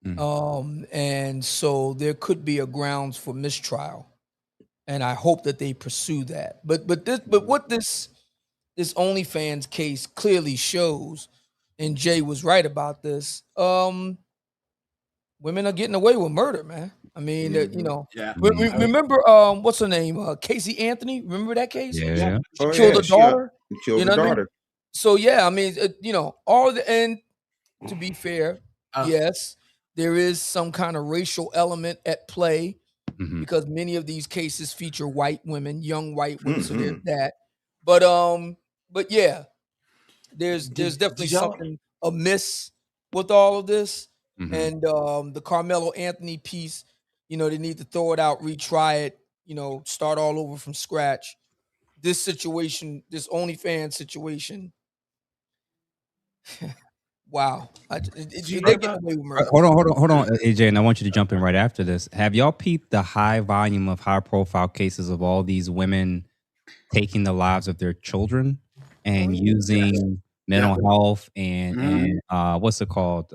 And so there could be a grounds for mistrial, and I hope that they pursue that. But what this OnlyFans case clearly shows, and Jay was right about this. Women are getting away with murder, man. I mean, remember what's her name? Casey Anthony. Remember that case? Yeah. She killed her daughter. She killed her daughter. I mean? So yeah, I mean, and to be fair, yes, there is some kind of racial element at play because many of these cases feature white women, young white women. So there's that. But yeah, there's definitely something amiss with all of this. And the Carmelo Anthony piece, they need to throw it out, retry it, start all over from scratch. This situation, this OnlyFans situation, wow. They get away with murder. Hold on, AJ, and I want you to jump in right after this. Have y'all peeped the high volume of high-profile cases of all these women taking the lives of their children and using mental health and what's it called?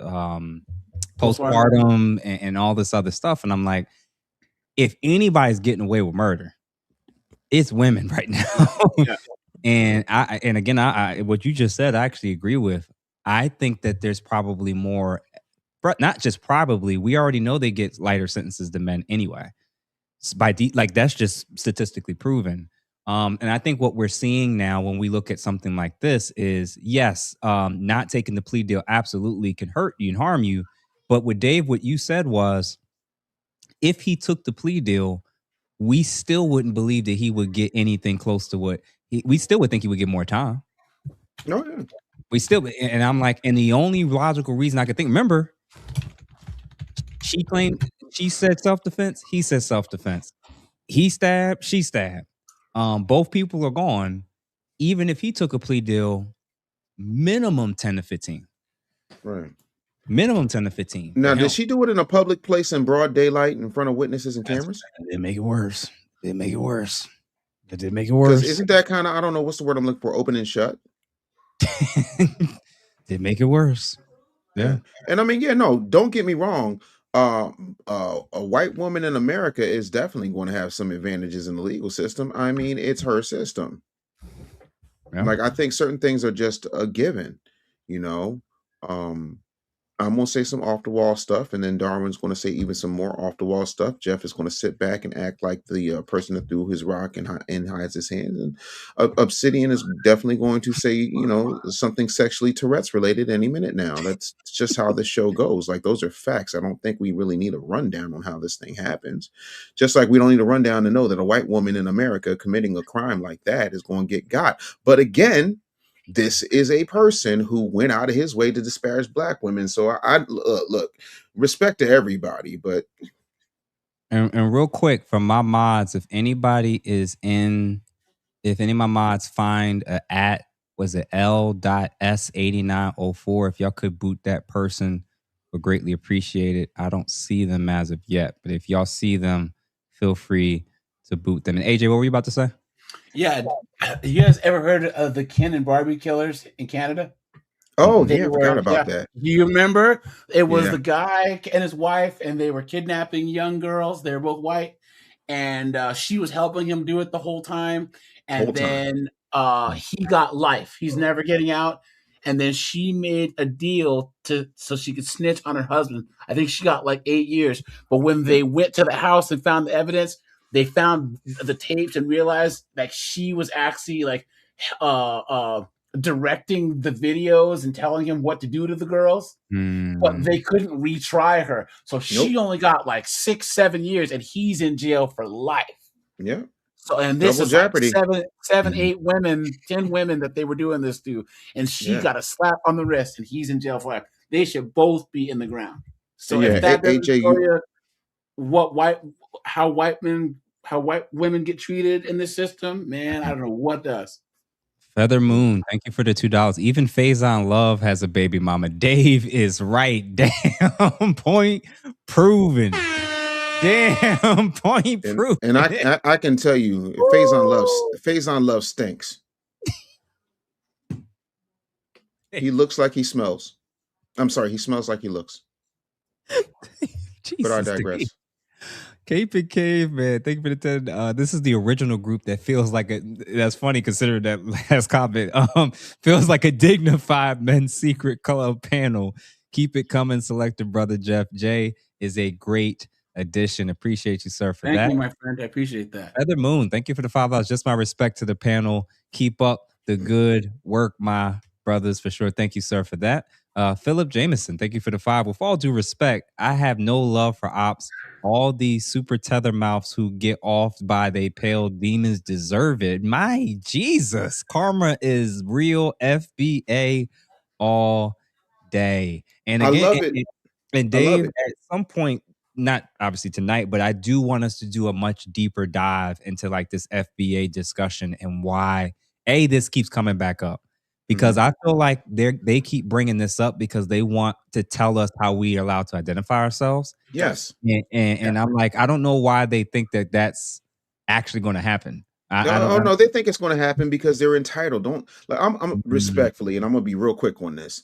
Postpartum and all this other stuff. And I'm like, if anybody's getting away with murder, it's women right now. And I what you just said, I actually agree with. I think that there's probably more, not just probably. We already know they get lighter sentences than men anyway. Like that's just statistically proven. And I think what we're seeing now when we look at something like this is, yes, not taking the plea deal absolutely can hurt you and harm you. But with Dave, what you said was, if he took the plea deal, we still wouldn't believe that he would get anything close to what we still would think he would get more time. No, yeah. We still, and I'm like, and the only logical reason I could think, remember, she said self-defense, he said self-defense. He stabbed, she stabbed. Both people are gone. Even if he took a plea deal, minimum 10 to 15. Right. Minimum 10 to 15. Now, did she do it in a public place in broad daylight in front of witnesses and cameras? It make it worse. It make it worse. It did make it Because worse. isn't that kind of, I don't know what's the word I'm looking for, open and shut? Did make it worse. Yeah. And I mean, yeah, no, don't get me wrong. A white woman in America is definitely going to have some advantages in the legal system. I mean, it's her system. Yeah. Like, I think certain things are just a given, you know. I'm going to say some off the wall stuff, and then Darwin's going to say even some more off the wall stuff. Jeff is going to sit back and act like the person that threw his rock and hides his hands. And Obsidian is definitely going to say, you know, something sexually Tourette's related any minute now. That's just how the show goes. Like, those are facts. I don't think we really need a rundown on how this thing happens. Just like we don't need a rundown to know that a white woman in America committing a crime like that is going to get got. But again, this is a person who went out of his way to disparage black women. So I look, respect to everybody, but and real quick from my mods, if any of my mods find at was it L.S8904, if y'all could boot that person, would greatly appreciate it. I don't see them as of yet, but if y'all see them, feel free to boot them. And AJ, what were you about to say? Yeah, you guys ever heard of the Ken and Barbie killers in Canada? Oh, yeah, I forgot about that. You remember? It was Yeah. the guy and his wife, and they were kidnapping young girls. They were both white, and she was helping him do it the whole time. And then he got life. He's never getting out. And then she made a deal so she could snitch on her husband. I think she got like 8 years. But when they went to the house and found the evidence, they found the tapes and realized that she was actually like directing the videos and telling him what to do to the girls. But they couldn't retry her. So she only got like 6-7 years, and he's in jail for life. Yeah. So, and this Double is jeopardy. like 7, 8 women, 10 women that they were doing this to, and she got a slap on the wrist, and he's in jail for life. They should both be in the ground. So if that doesn't show you how white women get treated in this system, man, I don't know what does. Feather Moon, thank you for the $2. Even Faison Love has a baby mama. Dave is right. Damn, point proven. Damn, point proven. And I can tell you, Faison Love stinks. He looks like he smells. I'm sorry, he smells like he looks. But I digress. Cape and Cave, man. Thank you for the 10. This is the original group that feels like that's funny considering that last comment. Feels like a dignified men's secret club panel. Keep it coming, Selected Brother Jeff. J is a great addition. Appreciate you, sir, for that. Thank you, my friend. I appreciate that. Feather Moon, thank you for the $5. Just my respect to the panel. Keep up the good work, my brothers, for sure. Thank you, sir, for that. Philip Jameson, thank you for the 5. With all due respect, I have no love for ops. All these super tether mouths who get off by they pale demons deserve it. My Jesus, karma is real. FBA all day. And again, I love it. And Dave, at some point, not obviously tonight, but I do want us to do a much deeper dive into like this FBA discussion and why this keeps coming back up. Because I feel like they keep bringing this up because they want to tell us how we are allowed to identify ourselves. Yes. And I'm like, I don't know why they think that that's actually going to happen. No, they think it's going to happen because they're entitled. I'm respectfully, and I'm going to be real quick on this.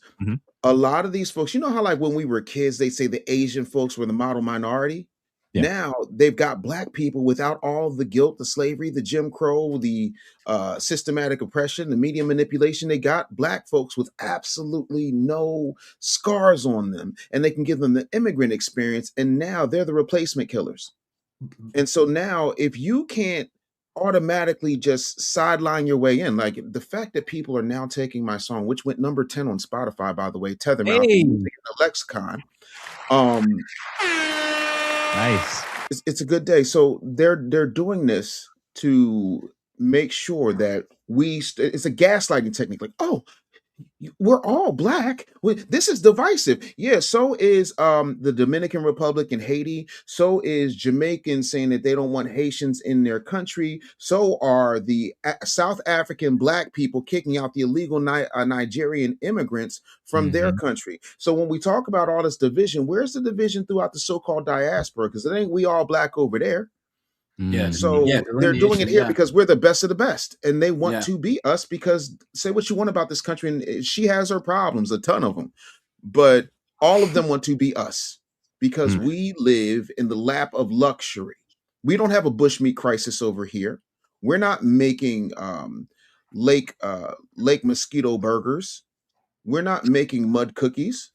A lot of these folks, you know how like when we were kids, they say the Asian folks were the model minority. Yeah. Now they've got black people without all the guilt, the slavery, the Jim Crow, the systematic oppression, the media manipulation. They got black folks with absolutely no scars on them, and they can give them the immigrant experience. And now they're the replacement killers. And so now, if you can't automatically just sideline your way in, like the fact that people are now taking my song, which went number 10 on Spotify, by the way, Tether Mouth, Hey. in the lexicon. Nice. It's a good day. So they're doing this to make sure that it's a gaslighting technique. Like, oh, we're all black. This is divisive. Yeah, so is the Dominican Republic and Haiti. So is Jamaicans saying that they don't want Haitians in their country. So are the South African black people kicking out the illegal Nigerian immigrants from their country. So when we talk about all this division, where's the division throughout the so-called diaspora? Because it ain't we all black over there. Yeah. So Yeah, they're doing it here yeah. because we're the best of the best, and they want Yeah. to be us. Because say what you want about this country, and she has her problems, a ton of them, but all of them want to be us because we live in the lap of luxury. We don't have a bushmeat crisis over here. We're not making lake mosquito burgers. We're not making mud cookies.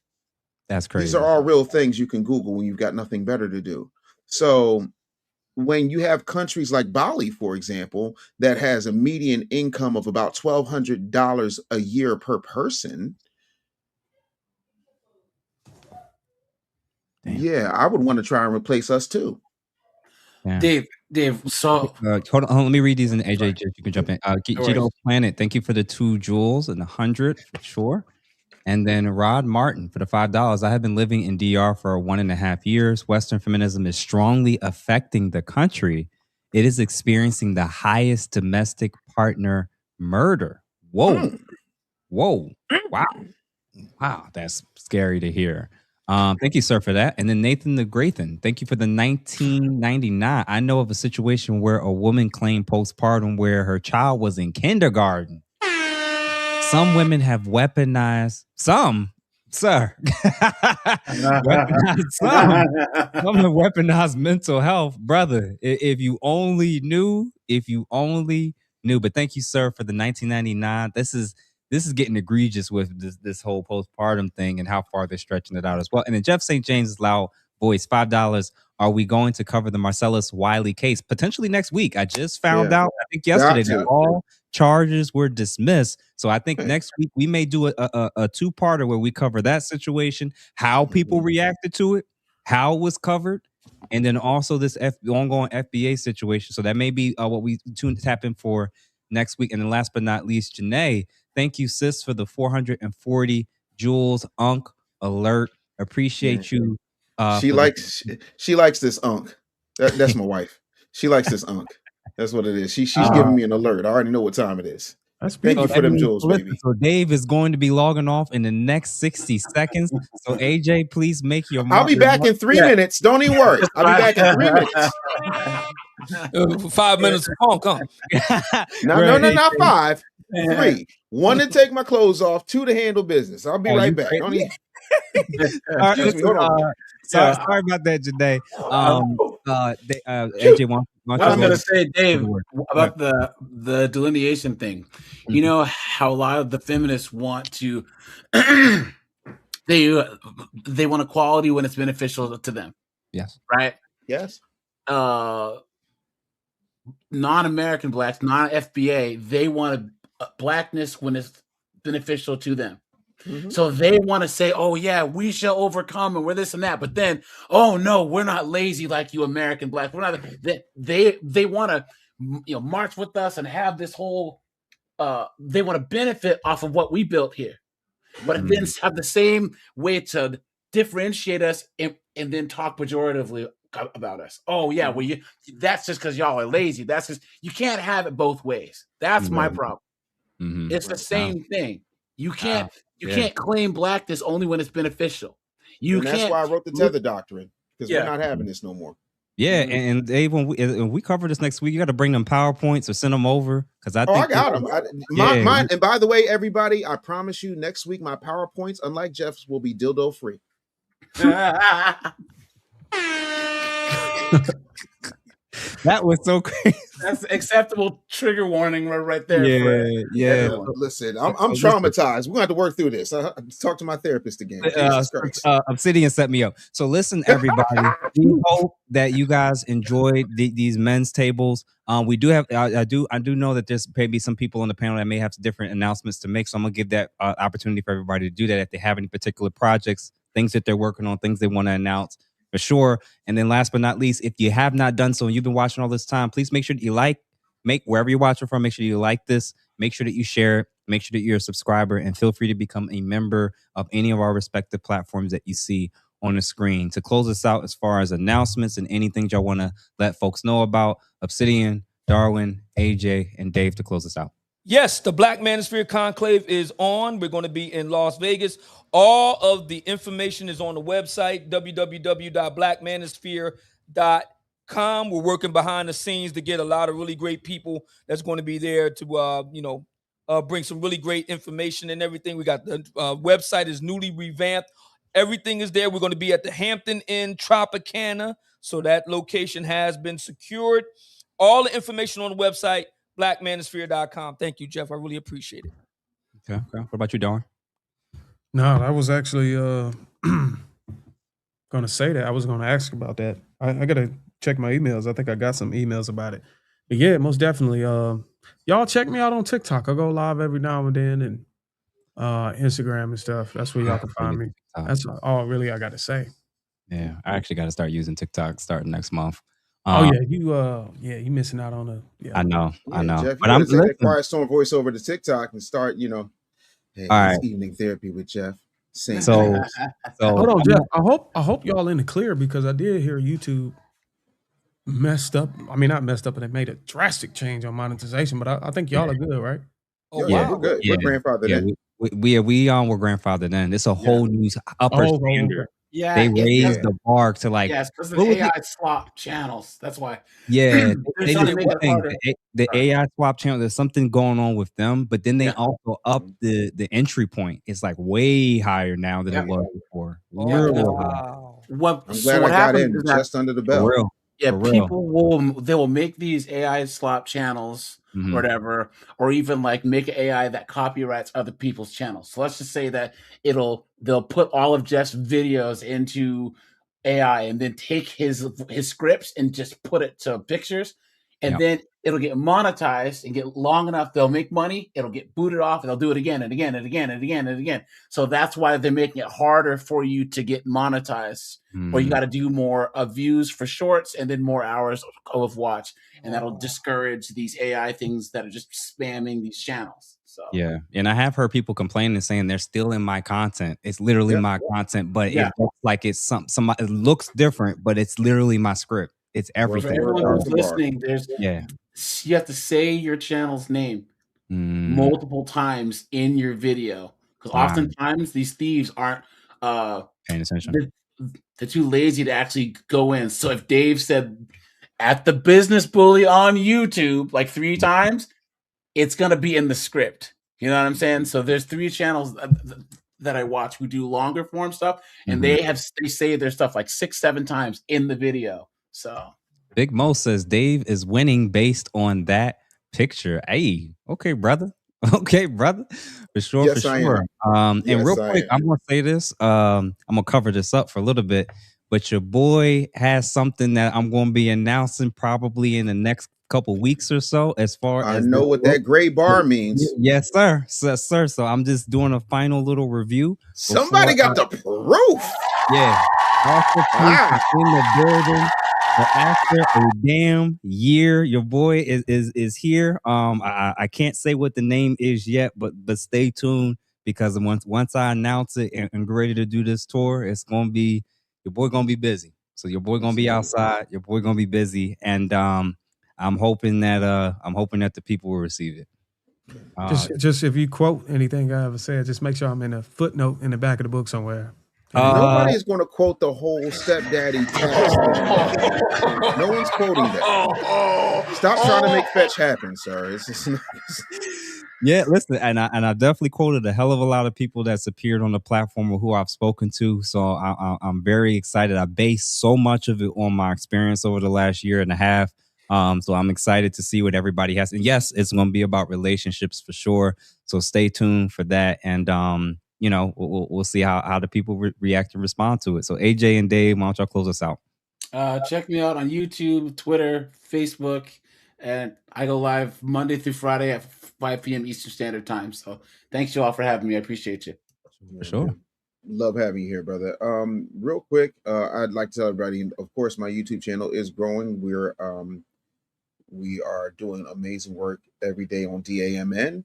That's crazy. These are all real things you can Google when you've got nothing better to do. So when you have countries like Bali, for example, that has a median income of about $1,200 a year per person, yeah, I would want to try and replace us too. Yeah. Dave, so hold on, let me read these, and AJ, you can jump in. No Gito worries. Planet, thank you for the 2 jewels and 100 for sure. And then Rod Martin for the $5. I have been living in DR for 1.5 years. Western feminism is strongly affecting the country. It is experiencing the highest domestic partner murder. Whoa. Whoa. Wow. Wow. That's scary to hear. Thank you, sir, for that. And then Nathan the Graythan, thank you for the $19.99. I know of a situation where a woman claimed postpartum where her child was in kindergarten. Some women have weaponized some, sir. Weaponized some have weaponized mental health, brother. If you only knew, But thank you, sir, for the $19.99. This is getting egregious with this whole postpartum thing and how far they're stretching it out as well. And then Jeff St. James' loud voice, $5. Are we going to cover the Marcellus Wiley case potentially next week? I just found out, I think yesterday, that all charges were dismissed. So I think next week we may do a two-parter where we cover that situation, how people reacted to it, how it was covered, and then also this ongoing FBA situation. So that may be what we tap in for next week. And then last but not least, Janae, thank you, sis, for the 440 jewels. Unk alert. Appreciate you. She likes this unk. That's my wife. She likes this unk. That's what it is. She's giving me an alert. I already know what time it is. Thank you for them jewels, baby. So Dave is going to be logging off in the next 60 seconds. So AJ, please make your. I'll be back in 3 minutes. Don't even worry. I'll be back in 3 minutes. 5 minutes of punk, huh? No, not 5. 3. 1 to take my clothes off. 2 to handle business. I'll be right back. Don't even. Excuse me. Hold on. Sorry about that, Janae. AJ, what I'm going to say, Dave, about the delineation thing. You know how a lot of the feminists want to they want equality when it's beneficial to them. Yes. Right? Yes. Non-American blacks, non-FBA, they want blackness when it's beneficial to them. Mm-hmm. So they want to say, oh, yeah, we shall overcome and we're this and that. But then, oh, no, we're not lazy like you American blacks. We're not. They want to march with us and have this whole they want to benefit off of what we built here. But then have the same way to differentiate us and then talk pejoratively about us. Oh, yeah, well, that's just because y'all are lazy. That's just, you can't have it both ways. That's my problem. Mm-hmm. It's the same thing. You can't claim blackness only when it's beneficial. That's why I wrote the tether doctrine, because we're not having this no more. Yeah, and Dave, when we cover this next week, you got to bring them PowerPoints or send them over, because I think I got them. Mine, and by the way, everybody, I promise you, next week my PowerPoints, unlike Jeff's, will be dildo free. That was so crazy. That's acceptable trigger warning right there. Yeah. Everyone, listen, I'm traumatized. We're gonna have to work through this. Talk to my therapist again. Jesus Christ. Obsidian set me up. So listen, everybody. We hope that you guys enjoyed these men's tables. We do have. I do know that there's maybe some people on the panel that may have some different announcements to make. So I'm gonna give that opportunity for everybody to do that if they have any particular projects, things that they're working on, things they want to announce. For sure. And then last but not least, if you have not done so and you've been watching all this time, please make sure that you make wherever you're watching from, make sure you like this, make sure that you share it, make sure that you're a subscriber, and feel free to become a member of any of our respective platforms that you see on the screen. To close us out as far as announcements and anything y'all want to let folks know about, Obsidian, Darwin, AJ, and Dave to close us out. Yes, the Black Manosphere Conclave is on. We're going to be in Las Vegas. All of the information is on the website, www.blackmanosphere.com. We're working behind the scenes to get a lot of really great people that's going to be there to, bring some really great information and everything. We got the website is newly revamped. Everything is there. We're going to be at the Hampton Inn Tropicana. So that location has been secured. All the information on the website, blackmanosphere.com. Thank you, Jeff. I really appreciate it. Okay. What about you, Darwin? No, I was actually going to say that. I was going to ask about that. I got to check my emails. I think I got some emails about it. But yeah, most definitely. Y'all check me out on TikTok. I go live every now and then, and Instagram and stuff. That's where y'all can find me. That's all really I got to say. Yeah, I actually got to start using TikTok starting next month. You missing out on I know. Jeff, but I'm take that Quiet Storm voice over to TikTok and start, hey, all right. evening therapy with Jeff. So hold on, Jeff. I hope y'all in the clear because I did hear YouTube messed up. I mean, not messed up, but it made a drastic change on monetization. But I think y'all are good, right? Oh, yeah, we're good. We're grandfathered in. We're grandfathered in. It's a whole new upper standard. Yeah, they raised the bar to because of the AI swap channels. That's why. Yeah, the AI swap channel. There's something going on with them, but then they also up the entry point. It's like way higher now than it was before. I'm glad I got in just under the bell. For real. People will make these AI swap channels, whatever, or even like make an AI that copyrights other people's channels. So let's just say that they'll put all of Jeff's videos into AI and then take his scripts and just put it to pictures, and then it'll get monetized and get long enough. They'll make money. It'll get booted off, and they'll do it again and again and again and again and again. So that's why they're making it harder for you to get monetized. Or you got to do more views for shorts and then more hours of watch, and that'll discourage these AI things that are just spamming these channels. So yeah, and I have heard people complaining and saying they're still in my content. It's literally my content, but it looks like it's somebody. It looks different, but it's literally my script. It's everything. For everyone who's listening, you have to say your channel's name multiple times in your video, because oftentimes these thieves aren't paying attention. They're too lazy to actually go in. So if Dave said at the business bully on YouTube like 3 times, it's gonna be in the script. You know what I'm saying? So there's 3 channels that I watch who do longer form stuff, and they say their stuff like 6-7 times in the video. So Big Mo says Dave is winning based on that picture. Hey, okay, brother. Okay, brother. For sure, Yes, for I sure. am. And real I quick, I'm gonna say this. I'm gonna cover this up for a little bit, but your boy has something that I'm gonna be announcing probably in the next couple weeks or so. As far I as know what that gray bar means. Yes, sir. Yes, sir. So I'm just doing a final little review. Somebody got the proof. Yeah. Also, in the building. But after a damn year, your boy is here. I can't say what the name is yet, but stay tuned, because once I announce it and get ready to do this tour, it's gonna be your boy gonna be busy. So your boy gonna be outside. Your boy gonna be busy, and I'm hoping that the people will receive it. Just if you quote anything I ever said, just make sure I'm in a footnote in the back of the book somewhere. Nobody is going to quote the whole stepdaddy tax thing. No one's quoting that. Stop trying to make fetch happen, sir. It's just Yeah, listen, and I definitely quoted a hell of a lot of people that's appeared on the platform or who I've spoken to. So I'm very excited. I base so much of it on my experience over the last year and a half. So I'm excited to see what everybody has. And yes, it's going to be about relationships for sure. So stay tuned for that. And you know, we'll see how the people react and respond to it. So AJ and Dave, why don't y'all close us out? Check me out on YouTube, Twitter, Facebook, and I go live Monday through Friday at 5 p.m. Eastern Standard Time. So thanks you all for having me. I appreciate you. For sure. Love having you here, brother. Real quick, I'd like to tell everybody, of course, my YouTube channel is growing. We are doing amazing work every day on DAMN,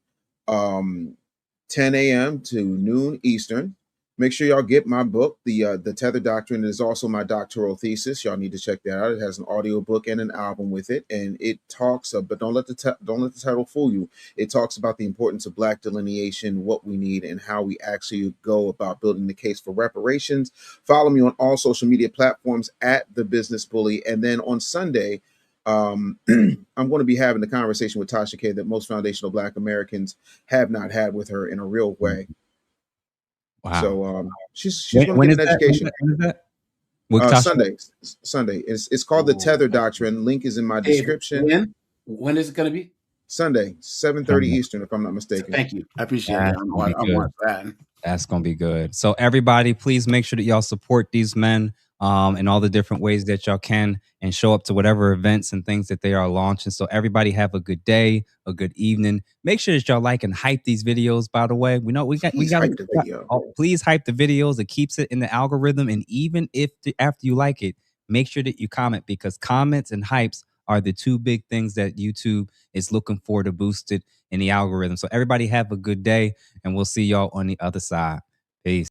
10 a.m. to noon Eastern. Make sure y'all get my book, the Tether Doctrine. Is also my doctoral thesis. Y'all need to check that out. It has an audio book and an album with it, and it talks. But don't let the title fool you. It talks about the importance of Black delineation, what we need, and how we actually go about building the case for reparations. Follow me on all social media platforms at The Business Bully, and then on Sunday, I'm going to be having the conversation with Tasha K that most foundational Black Americans have not had with her in a real way. Wow. So she's going to get an education. When is that? Sunday. It's called the Tether Doctrine. Link is in my description. When is it going to be? Sunday, 7:30 Eastern, if I'm not mistaken. Thank you. I appreciate it. I'm watching that. That's going to be good. So everybody, please make sure that y'all support these men in all the different ways that y'all can and show up to whatever events and things that they are launching. So everybody have a good day, a good evening. Make sure that y'all like and hype these videos, by the way. We know we got the video. Please hype the videos. It keeps it in the algorithm. And even if after you like it, make sure that you comment, because comments and hypes are the two big things that YouTube is looking for to boost it in the algorithm. So everybody have a good day, and we'll see y'all on the other side. Peace.